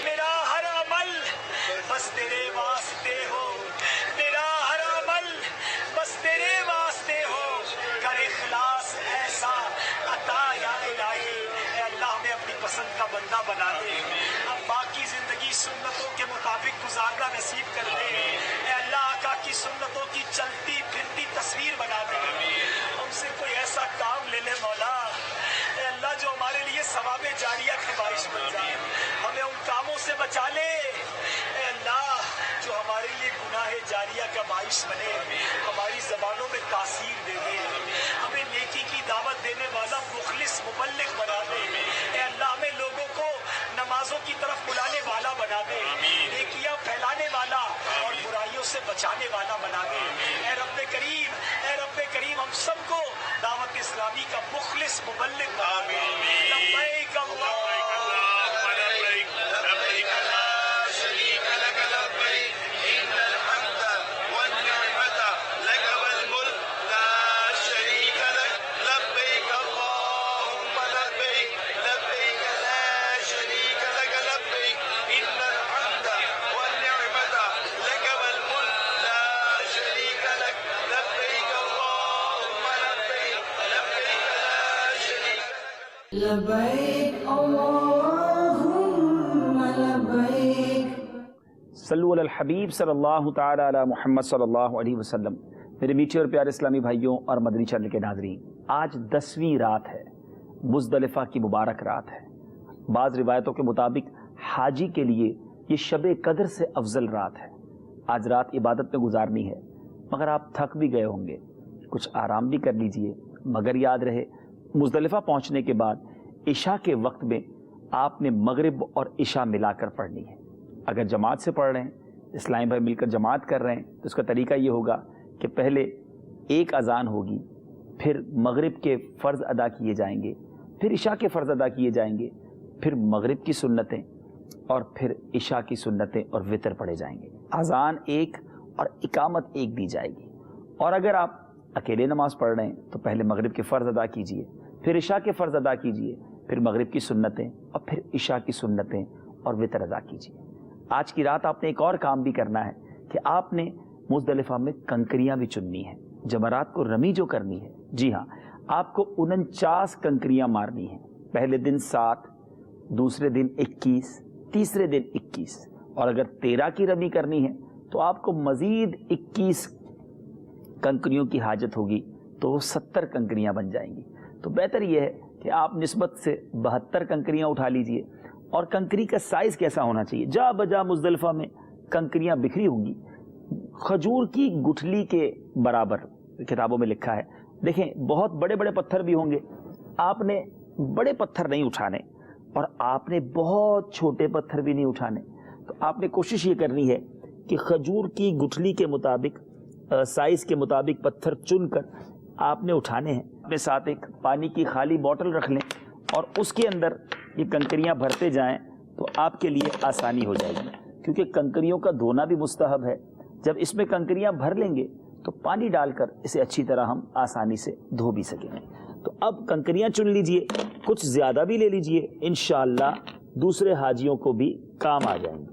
میرا ہر عمل بس تیرے واسطے ہو، میرا ہر عمل بس تیرے واسطے ہو. کر اخلاص ایسا عطا یا الہی. اے اللہ ہمیں اپنی پسند کا بندہ بنا دے. اب باقی زندگی سنتوں کے مطابق گزارنا نصیب کر دے. اے اللہ آقا کی سنتوں کی چلتی پھرتی تصویر بنا دے. ہم سے کوئی ایسا کام لے لے مولا، اے اللہ جو ہمارے لیے ثواب جاریہ کا باعث بن جائے. ہمیں ان کاموں سے بچا لے اے اللہ جو ہمارے لیے گناہ جاریہ کا باعث بنے. ہماری زبانوں میں تاثیر دے دے. ہمیں نیکی کی دعوت دینے والا مخلص مبلغ بنا دے. اے اللہ ہمیں لوگوں کو نمازوں کی طرف بلانے والا بنا دے، نیکیاں پھیلانے والا اور برائیوں سے بچانے والا بنا دے. اے رب کریم ہم سب کو دعوت اسلامی کا مخلص مبلغ بنا دے. لبیک اللہم لبیک، لبیک لا شریک لک لبیک، ان لبیک اللہم لبیک. صلو علی الحبیب صلی اللہ تعالی علی محمد صلی اللہ علیہ وسلم. میرے میٹھے اور پیارے اسلامی بھائیوں اور مدنی چینل کے ناظرین، آج 10ویں رات ہے، مزدلفہ کی مبارک رات ہے. بعض روایتوں کے مطابق حاجی کے لیے یہ شب قدر سے افضل رات ہے. آج رات عبادت میں گزارنی ہے، مگر آپ تھک بھی گئے ہوں گے، کچھ آرام بھی کر لیجئے. مگر یاد رہے مزدلفہ پہنچنے کے بعد عشاء کے وقت میں آپ نے مغرب اور عشاء ملا کر پڑھنی ہے. اگر جماعت سے پڑھ رہے ہیں، اسلامی بھائی مل کر جماعت کر رہے ہیں، تو اس کا طریقہ یہ ہوگا کہ پہلے ایک اذان ہوگی، پھر مغرب کے فرض ادا کیے جائیں گے، پھر عشاء کے فرض ادا کیے جائیں گے، پھر مغرب کی سنتیں اور پھر عشاء کی سنتیں اور وطر پڑھے جائیں گے. اذان ایک اور اقامت ایک دی جائے گی. اور اگر آپ اکیلے نماز پڑھ رہے ہیں تو پہلے مغرب کے فرض ادا کیجئے، پھر عشاء کے فرض ادا کیجئے، پھر مغرب کی سنتیں اور پھر عشاء کی سنتیں اور وطر ادا کیجئے. آج کی رات آپ نے ایک اور کام بھی کرنا ہے کہ آپ نے مزدلفہ میں کنکریاں بھی چننی ہیں. جمرات کو رمی جو کرنی ہے، جی ہاں، آپ کو 49 کنکریاں مارنی ہیں. پہلے دن 7، دوسرے دن 21، تیسرے دن 21، اور اگر 13 کی رمی کرنی ہے تو آپ کو مزید 21 کنکریوں کی حاجت ہوگی، تو وہ 70 کنکریاں بن جائیں گی. تو بہتر یہ ہے کہ آپ نسبت سے 72 کنکریاں اٹھا لیجئے. اور کنکری کا سائز کیسا ہونا چاہیے؟ جا بجا مزدلفہ میں کنکریاں بکھری ہوں گی، کھجور کی گٹھلی کے برابر کتابوں میں لکھا ہے. دیکھیں بہت بڑے بڑے پتھر بھی ہوں گے، آپ نے بڑے پتھر نہیں اٹھانے اور آپ نے بہت چھوٹے پتھر بھی نہیں اٹھانے. تو آپ نے کوشش یہ کرنی ہے کہ کھجور کی گٹھلی کے مطابق سائز کے مطابق پتھر چن کر آپ نے اٹھانے ہیں. اپنے ساتھ ایک پانی کی خالی بوتل رکھ لیں اور اس کے اندر یہ کنکریاں بھرتے جائیں تو آپ کے لیے آسانی ہو جائے گی، کیونکہ کنکریوں کا دھونا بھی مستحب ہے. جب اس میں کنکریاں بھر لیں گے تو پانی ڈال کر اسے اچھی طرح ہم آسانی سے دھو بھی سکیں گے. تو اب کنکریاں چن لیجئے، کچھ زیادہ بھی لے لیجئے، انشاءاللہ دوسرے حاجیوں کو بھی کام آ جائیں گے.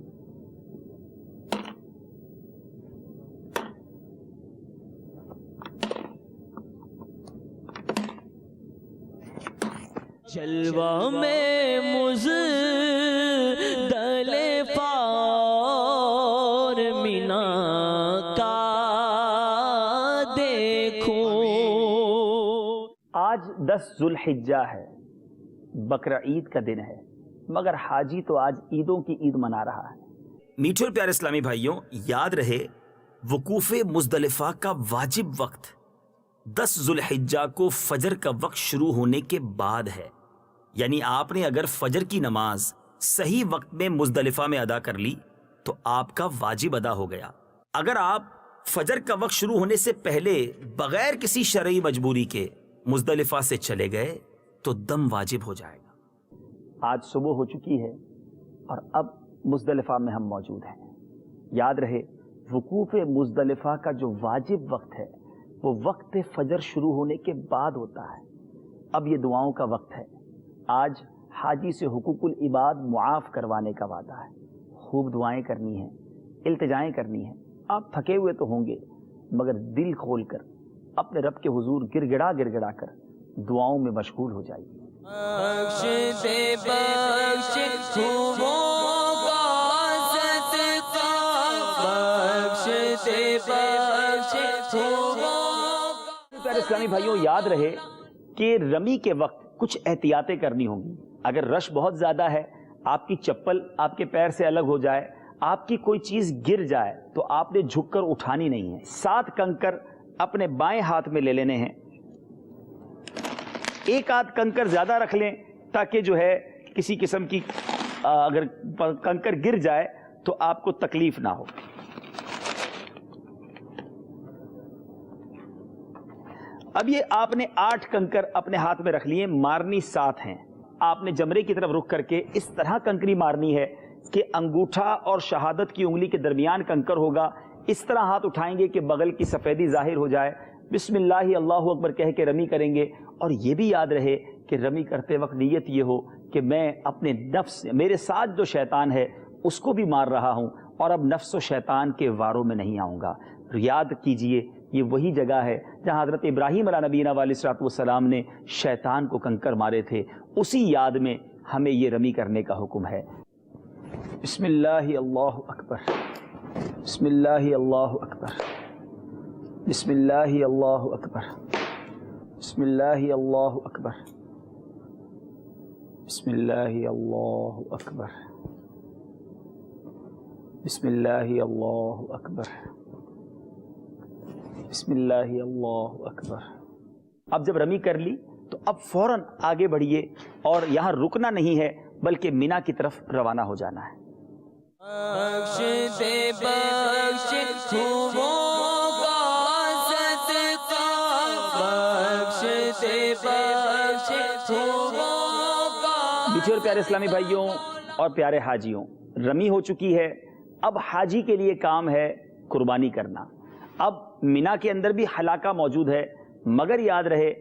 جلوہ میں مزدلفہ اور مینا کا دیکھوں. آج 10 ذوالحجہ ہے، بقرہ عید کا دن ہے، مگر حاجی تو آج عیدوں کی عید منا رہا ہے. میٹھے اور پیارے اسلامی بھائیوں، یاد رہے وقوف مزدلفہ کا واجب وقت 10 ذوالحجہ کو فجر کا وقت شروع ہونے کے بعد ہے. یعنی آپ نے اگر فجر کی نماز صحیح وقت میں مزدلفہ میں ادا کر لی تو آپ کا واجب ادا ہو گیا. اگر آپ فجر کا وقت شروع ہونے سے پہلے بغیر کسی شرعی مجبوری کے مزدلفہ سے چلے گئے تو دم واجب ہو جائے گا. آج صبح ہو چکی ہے اور اب مزدلفہ میں ہم موجود ہیں. یاد رہے وقوف مزدلفہ کا جو واجب وقت ہے وہ وقت فجر شروع ہونے کے بعد ہوتا ہے. اب یہ دعاؤں کا وقت ہے. آج حاجی سے حقوق العباد معاف کروانے کا وعدہ ہے. خوب دعائیں کرنی ہیں، التجائیں کرنی ہیں. آپ تھکے ہوئے تو ہوں گے مگر دل کھول کر اپنے رب کے حضور گڑ گڑا کر دعاؤں میں مشغول ہو جائیے. بخش دے بخش پیارے اسلامی بھائیوں، یاد رہے کہ رمی کے وقت کچھ احتیاطیں کرنی ہوں گی. اگر رش بہت زیادہ ہے، آپ کی چپل آپ کے پیر سے الگ ہو جائے، آپ کی کوئی چیز گر جائے تو آپ نے جھک کر اٹھانی نہیں ہے. 7 کنکر اپنے بائیں ہاتھ میں لے لینے ہیں. ایک آدھ کنکر زیادہ رکھ لیں تاکہ جو ہے کسی قسم کی اگر کنکر گر جائے تو آپ کو تکلیف نہ ہو. اب یہ آپ نے 8 کنکر اپنے ہاتھ میں رکھ لیے، مارنی 7 ہیں. آپ نے جمرے کی طرف رخ کر کے اس طرح کنکری مارنی ہے کہ انگوٹھا اور شہادت کی انگلی کے درمیان کنکر ہوگا. اس طرح ہاتھ اٹھائیں گے کہ بغل کی سفیدی ظاہر ہو جائے. بسم اللہ اللہ اکبر کہہ کے رمی کریں گے. اور یہ بھی یاد رہے کہ رمی کرتے وقت نیت یہ ہو کہ میں اپنے نفس، میرے ساتھ جو شیطان ہے اس کو بھی مار رہا ہوں اور اب نفس و شیطان کے واروں میں نہیں آؤں گا. یاد کیجئے یہ وہی جگہ ہے جہاں حضرت ابراہیم علیہ نبینا علیہ الصلوۃ والسلام نے شیطان کو کنکر مارے تھے. اسی یاد میں ہمیں یہ رمی کرنے کا حکم ہے۔ بسم اللہ اللہ اکبر، بسم اللہ اللہ اکبر، بسم اللہ اللہ اکبر، بسم اللہ اللہ اکبر، بسم اللہ اللہ اکبر، بسم اللہ اللہ اکبر، بسم اللہ اللہ اکبر۔ اب جب رمی کر لی تو اب فوراً آگے بڑھیے اور یہاں رکنا نہیں ہے بلکہ مینا کی طرف روانہ ہو جانا ہے۔ بخش دے بخش خوبوں کا صدقہ، بخش دے بخش خوبوں کا۔ میٹھے اور پیارے اسلامی بھائیوں اور پیارے حاجیوں، رمی ہو چکی ہے، اب حاجی کے لیے کام ہے قربانی کرنا۔ اب مینا کے اندر بھی حلاقہ موجود ہے، مگر یاد رہے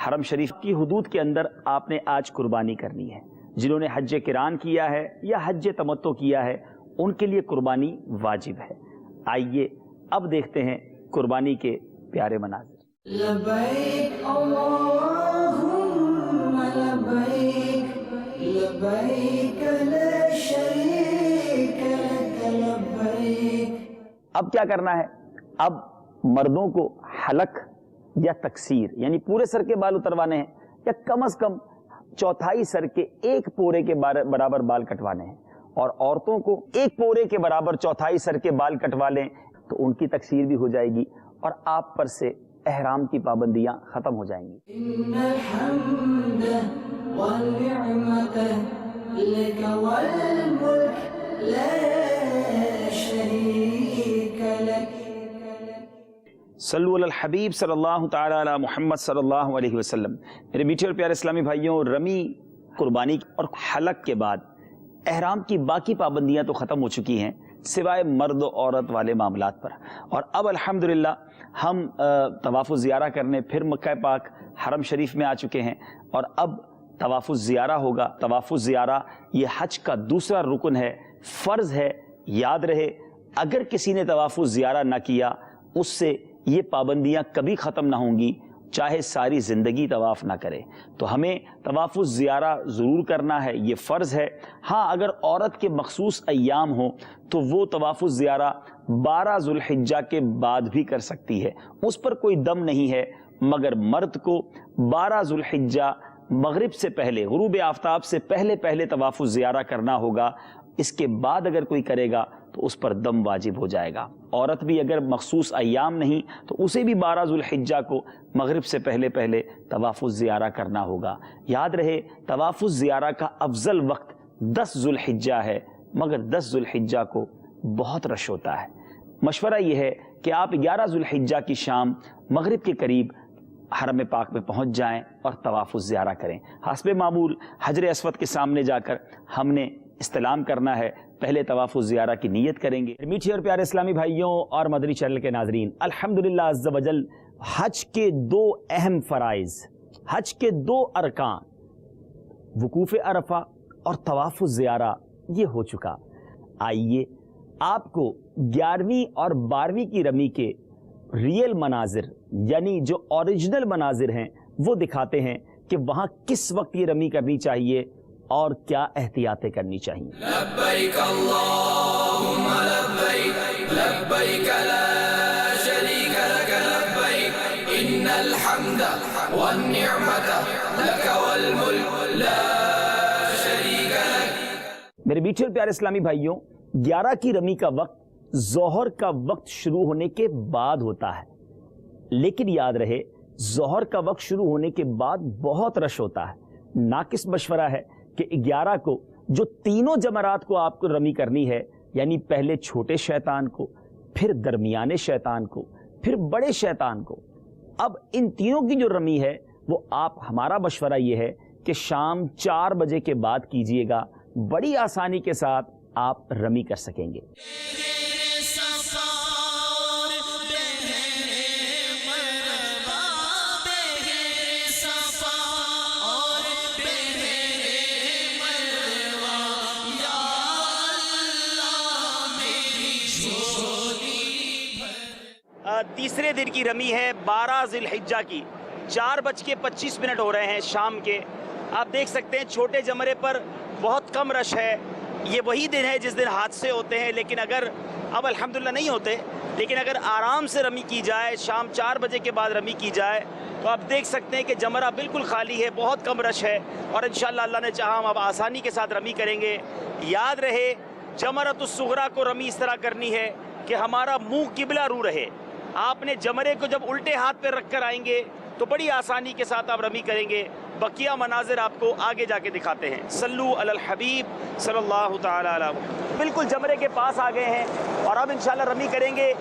حرم شریف کی حدود کے اندر آپ نے آج قربانی کرنی ہے۔ جنہوں نے حج قران کیا ہے یا حج تمتع کیا ہے ان کے لیے قربانی واجب ہے۔ آئیے اب دیکھتے ہیں قربانی کے پیارے مناظر۔ لبیک اللہم لبیک، لبیک لا شریک لک لبیک۔ اب کیا کرنا ہے؟ اب مردوں کو حلق یا تقصیر یعنی پورے سر کے بال اتروانے ہیں یا کم از کم چوتھائی سر کے ایک پورے کے برابر بال کٹوانے ہیں، اور عورتوں کو ایک پورے کے برابر چوتھائی سر کے بال کٹوا لیں تو ان کی تقصیر بھی ہو جائے گی اور آپ پر سے احرام کی پابندیاں ختم ہو جائیں گی۔ ان الحمد والنعمت لک والملک لا شریک لک۔ صلو علی الحبیب صلی اللہ تعالی علی محمد صلی اللہ علیہ وسلم۔ میرے میٹھے اور پیارے اسلامی بھائیوں، رمی، قربانی اور حلق کے بعد احرام کی باقی پابندیاں تو ختم ہو چکی ہیں سوائے مرد و عورت والے معاملات پر، اور اب الحمدللہ ہم طواف الزیارہ کرنے پھر مکہ پاک حرم شریف میں آ چکے ہیں، اور اب طواف الزیارہ ہوگا۔ طواف الزیارہ یہ حج کا دوسرا رکن ہے، فرض ہے۔ یاد رہے اگر کسی نے طواف الزیارہ نہ کیا اس سے یہ پابندیاں کبھی ختم نہ ہوں گی، چاہے ساری زندگی طواف نہ کرے۔ تو ہمیں طواف الزیارہ ضرور کرنا ہے، یہ فرض ہے۔ ہاں اگر عورت کے مخصوص ایام ہوں تو وہ طواف الزیارہ 12 ذو الحجہ کے بعد بھی کر سکتی ہے، اس پر کوئی دم نہیں ہے، مگر مرد کو 12 ذو الحجہ مغرب سے پہلے، غروب آفتاب سے پہلے طواف الزیارہ کرنا ہوگا۔ اس کے بعد اگر کوئی کرے گا تو اس پر دم واجب ہو جائے گا۔ عورت بھی اگر مخصوص ایام نہیں تو اسے بھی 12 ذو الحجہ کو مغرب سے پہلے طواف الزیارہ کرنا ہوگا۔ یاد رہے طواف الزیارہ کا افضل وقت 10 ذو الحجہ ہے، مگر 10 ذو الحجہ کو بہت رش ہوتا ہے۔ مشورہ یہ ہے کہ آپ 11 ذو الحجہ کی شام مغرب کے قریب حرم پاک میں پہنچ جائیں اور طواف الزیارہ کریں۔ حسب معمول حجر اسود کے سامنے جا کر ہم نے استلام کرنا ہے، پہلے طواف الزیارہ کی نیت کریں گے۔ میٹھے اور پیارے اسلامی بھائیوں اور مدنی چینل کے ناظرین، الحمدللہ عز و جل حج کے 2 اہم فرائض، حج کے 2 ارکان، وقوف عرفہ اور طواف الزیارہ یہ ہو چکا۔ آئیے آپ کو 11ویں اور 12ویں کی رمی کے ریئل مناظر یعنی جو اوریجنل مناظر ہیں وہ دکھاتے ہیں کہ وہاں کس وقت یہ رمی کرنی چاہیے اور کیا احتیاطیں کرنی چاہیے۔ لبیک اللہم لبیک، لبیک لا شریک لک لبیک، ان الحمد والنعمت لک والملک لا شریک لک۔ میرے میٹھے اور پیارے اسلامی بھائیوں، 11 کی رمی کا وقت ظہر کا وقت شروع ہونے کے بعد ہوتا ہے، لیکن یاد رہے ظہر کا وقت شروع ہونے کے بعد بہت رش ہوتا ہے۔ ناقص مشورہ ہے کہ 11 کو جو تینوں جمرات کو آپ کو رمی کرنی ہے، یعنی پہلے چھوٹے شیطان کو، پھر درمیانے شیطان کو، پھر بڑے شیطان کو، اب ان تینوں کی جو رمی ہے وہ آپ، ہمارا مشورہ یہ ہے کہ شام 4 بجے کے بعد کیجئے گا، بڑی آسانی کے ساتھ آپ رمی کر سکیں گے۔ تیسرے دن کی رمی ہے 12 ذی الحجہ کی، 4:25 ہو رہے ہیں شام کے، آپ دیکھ سکتے ہیں چھوٹے جمرے پر بہت کم رش ہے. یہ وہی دن ہے جس دن حادثے ہوتے ہیں، لیکن اگر اب الحمدللہ نہیں ہوتے، لیکن اگر آرام سے رمی کی جائے، شام 4 بجے کے بعد رمی کی جائے، تو آپ دیکھ سکتے ہیں کہ جمرہ بالکل خالی ہے، بہت کم رش ہے، اور انشاءاللہ اللہ نے چاہا ہم اب آسانی کے ساتھ رمی کریں گے. یاد رہے جمرۃ الصغریٰ کو رمی اس طرح کرنی ہے کہ ہمارا منہ قبلہ رو رہے. آپ نے جمرے کو جب الٹے ہاتھ پہ رکھ کر آئیں گے تو بڑی آسانی کے ساتھ آپ رمی کریں گے. بقیہ مناظر آپ کو آگے جا کے دکھاتے ہیں. صلو علی الحبیب صلی اللہ تعالی علیہ وسلم. بالکل جمرے کے پاس آ گئے ہیں اور اب انشاءاللہ رمی کریں گے.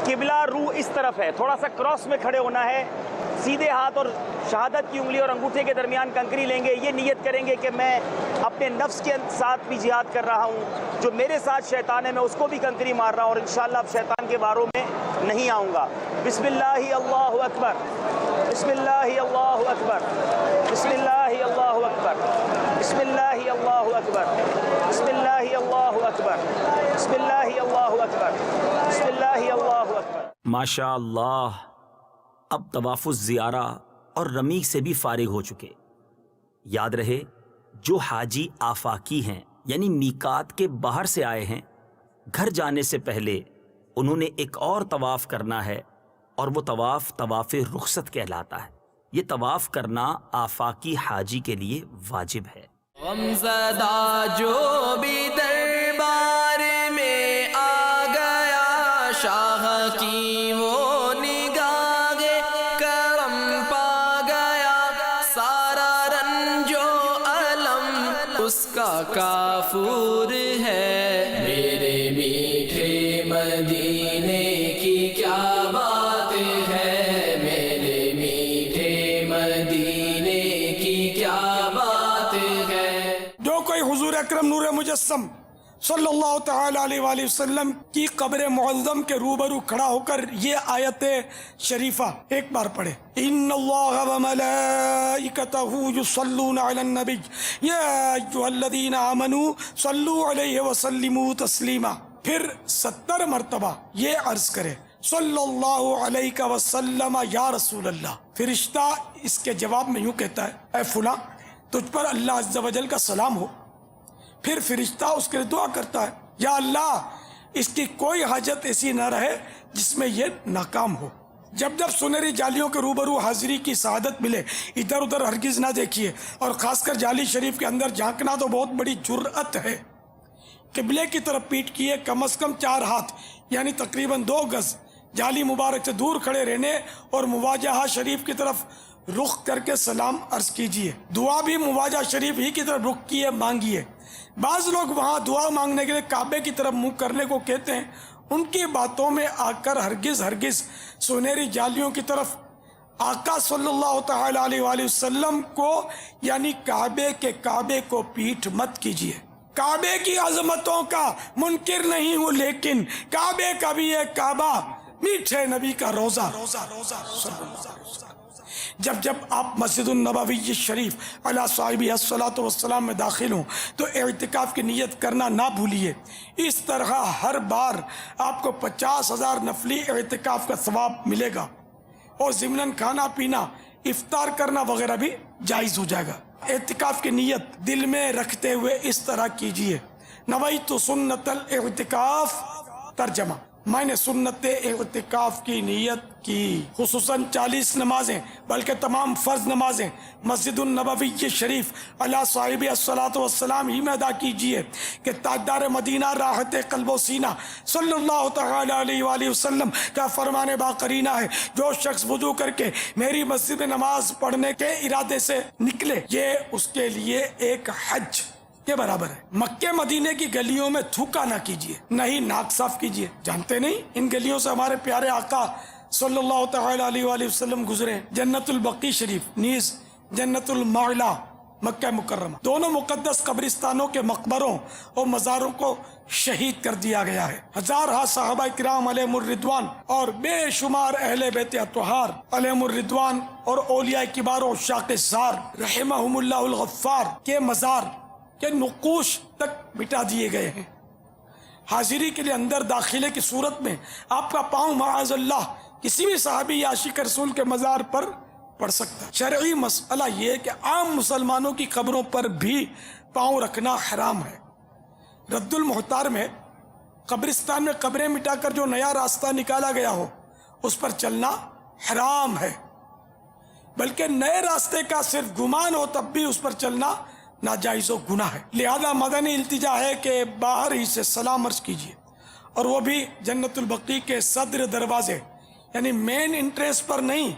قبلہ رو اس طرف ہے، تھوڑا سا کراس میں کھڑے ہونا ہے. سیدھے ہاتھ اور شہادت کی انگلی اور انگوٹھے کے درمیان کنکری لیں گے. یہ نیت کریں گے کہ میں اپنے نفس کے ساتھ بھی جہاد کر رہا ہوں، جو میرے ساتھ شیطان ہے میں اس کو بھی کنکری مار رہا ہوں، اور انشاءاللہ اب شیطان کے واروں میں نہیں آؤں گا. بسم اللہ اللہ اکبر، بسم اللہ اللہ اکبر، بسم اللہ اللہ اکبر، بسم اللہ اللہ اکبر، بسم اللہ اللہ اکبر، بسم اللہ اللہ اکبر، بسم اللہ اللہ اکبر. ماشاء اللہ. اب طواف الزیارہ اور رمی سے بھی فارغ ہو چکے. یاد رہے جو حاجی آفاقی ہیں یعنی میقات کے باہر سے آئے ہیں، گھر جانے سے پہلے انہوں نے ایک اور طواف کرنا ہے، اور وہ طواف طواف رخصت کہلاتا ہے. یہ طواف کرنا آفاقی حاجی کے لیے واجب ہے. غمزدہ جو بھی دربار میں آ گیا، شاہ کی وہ نگاہ کرم پا گیا، سارا رنج و علم اس کا کافور ہے. میرے میٹھے مدینے کی کیا بات ہے، میرے میٹھے مدینے کی کیا بات ہے. جو کوئی حضور اکرم نور مجسم صلی اللہ تعالی علیہ وآلہ وسلم کی قبر معظم کے روبرو کھڑا ہو کر یہ آیت شریفہ ایک بار پڑھے. ان اللہ وملائکتہ یصلون علی النبی یا ایھا الذین آمنوا صلوا علیہ وسلموا تسلیما. پھر 70 مرتبہ یہ عرض کرے صلی اللہ علیہ وسلم یا رسول اللہ. فرشتہ اس کے جواب میں یوں کہتا ہے، اے فلاں تجھ پر اللہ عز و جل کا سلام ہو. پھر فرشتہ اس کے لیے دعا کرتا ہے، یا اللہ اس کی کوئی حاجت ایسی نہ رہے جس میں یہ ناکام ہو. جب جب سنہری جالیوں کے روبرو حاضری کی سعادت ملے، ادھر ادھر ہرگز نہ دیکھیے، اور خاص کر جالی شریف کے اندر جھانکنا تو بہت بڑی جرأت ہے. قبلے کی طرف پیٹ کیے کم از کم 4 ہاتھ یعنی تقریباً 2 گز جالی مبارک سے دور کھڑے رہنے اور مواجہہ شریف کی طرف رخ کر کے سلام عرض کیجئے. دعا بھی مواجہہ شریف ہی کی طرف رخ کیے مانگیے. بعض لوگ وہاں دعا مانگنے کے لیے کعبے کی طرف منہ کرنے کو کہتے ہیں. ان کی باتوں میں آ کر ہرگز سنہری جالیوں کی طرف آقا صلی اللہ تعالی علیہ وآلہ وسلم کو یعنی کعبے کو پیٹھ مت کیجیے. کعبے کی عظمتوں کا منکر نہیں ہوں، لیکن کعبے کا بھی ایک کعبہ میٹھے نبی کا روزہ. جب جب آپ مسجد النبوی شریف علی صاحبہ الصلاۃ والسلام میں داخل ہوں تو اعتکاف کی نیت کرنا نہ بھولیے. اس طرح ہر بار آپ کو 50,000 نفلی اعتکاف کا ثواب ملے گا، اور ضمناً کھانا پینا افطار کرنا وغیرہ بھی جائز ہو جائے گا. اعتکاف کی نیت دل میں رکھتے ہوئے اس طرح کیجیے، نویت سنت الاعتکاف. ترجمہ، میں نے سنت اعتکاف کی نیت کی. خصوصاً 40 نمازیں بلکہ تمام فرض نمازیں مسجد النبوی شریف علی صاحبہ الصلاۃ والسلام ہی میں ادا کیجیے کہ تاجدار مدینہ راحت قلب و سینہ صلی اللہ تعالی علیہ وآلہ وسلم کا فرمان باقرینہ ہے، جو شخص وضو کر کے میری مسجد میں نماز پڑھنے کے ارادے سے نکلے، یہ اس کے لیے ایک حج کے برابر ہے. مکے مدینے کی گلیوں میں تھوکا نہ کیجیے، نہ ہی ناک صاف کیجیے. جانتے نہیں ان گلیوں سے ہمارے پیارے آقا صلی اللہ تعالی علیہ وآلہ وسلم گزرے. جنت البقیع شریف نیز جنت المعلا مکہ مکرمہ، دونوں مقدس قبرستانوں کے مقبروں اور مزاروں کو شہید کر دیا گیا ہے. ہزارہ صحابہ کرام علیہم الرضوان اور بے شمار اہل بیت اطہار علیہم الرضوان اور اولیاء کبار و عشاق زار رحمہم اللہ الغفار کے مزار کے نقوش تک مٹا دیے گئے ہیں. حاضری کے لیے اندر داخلے کی صورت میں آپ کا پاؤں معاذ اللہ کسی بھی صحابی یا عاشق رسول کے مزار پر پڑھ سکتا ہے۔ شرعی مسئلہ یہ کہ عام مسلمانوں کی قبروں پر بھی پاؤں رکھنا حرام ہے۔ رد المحتار میں قبرستان میں قبریں مٹا کر جو نیا راستہ نکالا گیا ہو اس پر چلنا حرام ہے، بلکہ نئے راستے کا صرف گمان ہو تب بھی اس پر چلنا ناجائز و گناہ ہے۔ لہذا مدنی التجا ہے کہ باہر ہی سے سلام عرض کیجیے، اور وہ بھی جنت البقیع کے صدر دروازے یعنی مین انٹریس پر نہیں،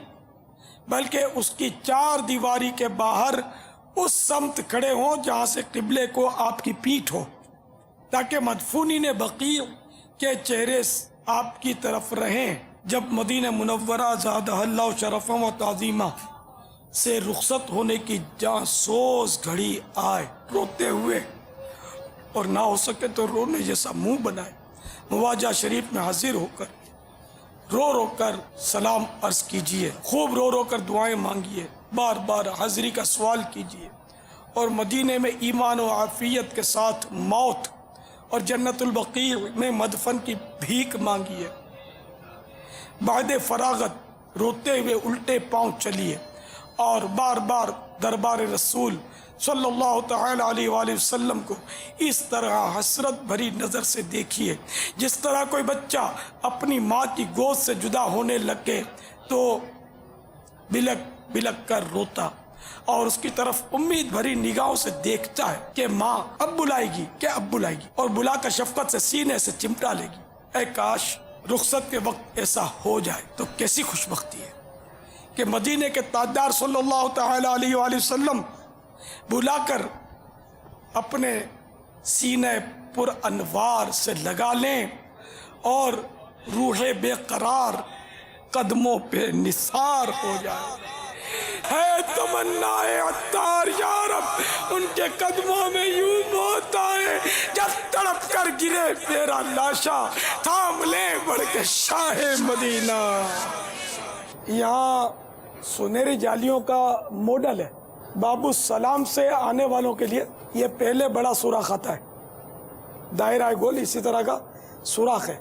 بلکہ اس کی چار دیواری کے باہر اس سمت کھڑے ہوں جہاں سے قبلے کو آپ کی پیٹھ ہو، تاکہ مدفونین بقیع کے چہرے آپ کی طرف رہیں۔ جب مدینہ منورہ زادہ اللہ شرفا و تعظیمہ سے رخصت ہونے کی جہاں سوز گھڑی آئے، روتے ہوئے اور نہ ہو سکے تو رونے جیسا منہ بنائے، مواجہ شریف میں حاضر ہو کر رو رو کر سلام عرض کیجئے، خوب رو رو کر دعائیں مانگیے، بار بار حاضری کا سوال کیجئے، اور مدینے میں ایمان و عافیت کے ساتھ موت اور جنت البقیع میں مدفن کی بھیک مانگیے۔ بعد فراغت روتے ہوئے الٹے پاؤں چلیے اور بار بار دربار رسول صلی اللہ تعالی علیہ وآلہ وسلم کو اس طرح حسرت بھری نظر سے دیکھیے جس طرح کوئی بچہ اپنی ماں کی گود سے جدا ہونے لگے تو بلک بلک کر روتا اور اس کی طرف امید بھری نگاہوں سے دیکھتا ہے کہ ماں اب بلائے گی، کہ اب بلائے گی، اور بلا کر شفقت سے سینے سے چمٹا لے گی۔ اے کاش رخصت کے وقت ایسا ہو جائے تو کیسی خوش بختی ہے کہ مدینے کے تاجدار صلی اللہ تعالی علیہ وآلہ وسلم بلا کر اپنے سینے پر انوار سے لگا لیں اور روح بے قرار قدموں پہ نثار ہو جائے۔ ہے تمنا عطار یا رب ان کے قدموں میں یوں موت آئے، جب تڑپ کر گرے میرا لاشا تھام لے بڑھ کے شاہ مدینہ۔ یہاں سنہری جالیوں کا ماڈل ہے، باب السلام سے آنے والوں کے لیے یہ پہلے بڑا سوراخ آتا ہے، دائرہ گول اسی طرح کا سوراخ ہے،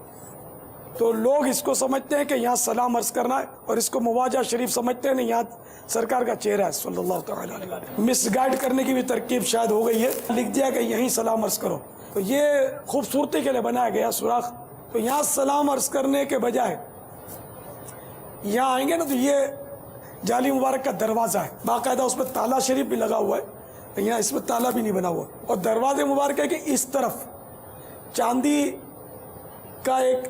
تو لوگ اس کو سمجھتے ہیں کہ یہاں سلام عرض کرنا ہے، اور اس کو مواجہ شریف سمجھتے ہیں، نہیں یہاں سرکار کا چہرہ ہے صلی اللہ تعالی علیہ وسلم۔ مس گائیڈ کرنے کی بھی ترکیب شاید ہو گئی ہے، لکھ دیا کہ یہیں سلام عرض کرو، تو یہ خوبصورتی کے لیے بنایا گیا سوراخ۔ تو یہاں سلام عرض کرنے کے بجائے یہاں آئیں گے نا تو یہ جالی مبارک کا دروازہ ہے، باقاعدہ اس میں تالا شریف بھی لگا ہوا ہے، یہاں اس میں تالا بھی نہیں بنا ہوا، اور دروازے مبارک ہے کہ اس طرف چاندی کا ایک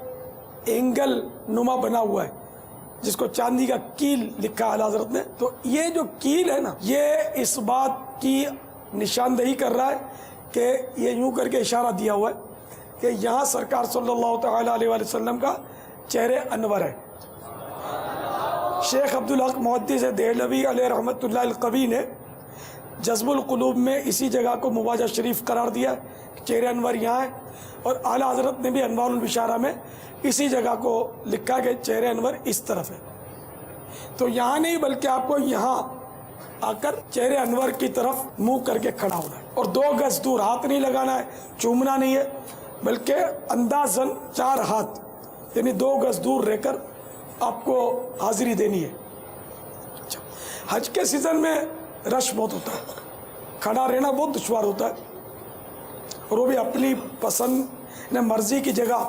اینگل نما بنا ہوا ہے جس کو چاندی کا کیل لکھا ہے حضرت نے۔ تو یہ جو کیل ہے نا، یہ اس بات کی نشاندہی کر رہا ہے کہ یہ یوں کر کے اشارہ دیا ہوا ہے کہ یہاں سرکار صلی اللہ تعالی علیہ وآلہ وسلم کا چہرے انور ہے۔ شیخ عبدالحق محدث دہلوی علیہ رحمۃ اللہ القوی نے جذب القلوب میں اسی جگہ کو مواجہ شریف قرار دیا کہ چہرے انور یہاں ہے، اور اعلیٰ حضرت نے بھی انوار البشارہ میں اسی جگہ کو لکھا کہ چہرے انور اس طرف ہے۔ تو یہاں نہیں بلکہ آپ کو یہاں آ کر چہرے انور کی طرف منہ کر کے کھڑا ہونا ہے، اور 2 گز دور، ہاتھ نہیں لگانا ہے، چومنا نہیں ہے، بلکہ اندازاً 4 ہاتھ یعنی 2 گز دور رہ کر آپ کو حاضری دینی ہے۔ حج کے سیزن میں رش بہت ہوتا ہے، کھڑا رہنا بہت دشوار ہوتا ہے، اور وہ بھی اپنی پسند مرضی کی جگہ۔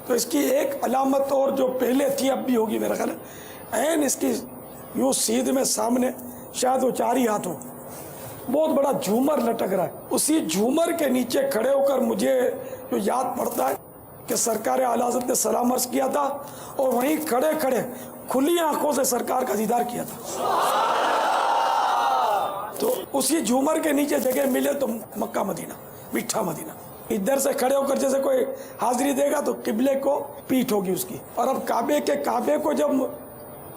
تو اس کی ایک علامت اور جو پہلے تھی اب بھی ہوگی میرا خیال ہے، عین اس کی یوں سیدھ میں سامنے شاید وہ 4 ہی ہاتھ ہو، بہت بڑا جھومر لٹک رہا ہے، اسی جھومر کے نیچے کھڑے ہو کر مجھے جو یاد پڑتا ہے کہ سرکار اعلیٰ حضرت نے سلام عرض کیا تھا، اور وہیں کھڑے کھڑے کھلی آنکھوں سے سرکار کا دیدار کیا تھا۔ تو اسی جھومر کے نیچے جگہ ملے تو مکہ مدینہ، میٹھا مدینہ۔ ادھر سے کھڑے ہو کر جیسے کوئی حاضری دے گا تو قبلے کو پیٹھ ہوگی اس کی، اور اب کعبے کو جب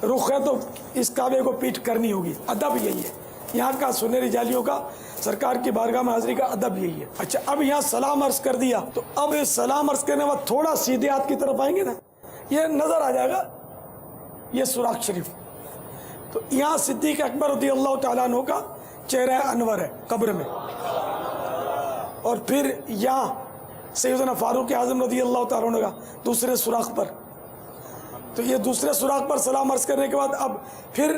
رخ ہے تو اس کعبے کو پیٹھ کرنی ہوگی۔ ادب یہی ہے یہاں کا، سنہری جالیوں کا، سرکار کی بارگاہ میں حاضری کا ادب یہی ہے۔ اچھا، اب یہاں سلام عرض کر دیا تو اب سلام عرض کرنے بعد تھوڑا سیدھے ہاتھ کی طرف آئیں گے نا، یہ نظر آ جائے گا یہ سوراخ شریف، تو یہاں صدیق اکبر رضی اللہ تعالیٰ عنہ کا چہرہ انور ہے قبر میں، اور پھر یہاں سیدنا فاروق اعظم رضی اللہ تعالیٰ عنہ کا دوسرے سوراخ پر۔ تو یہ دوسرے سوراخ پر سلام عرض کرنے کے بعد اب پھر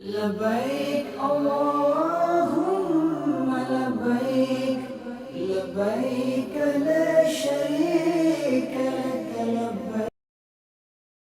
لبيك اللهم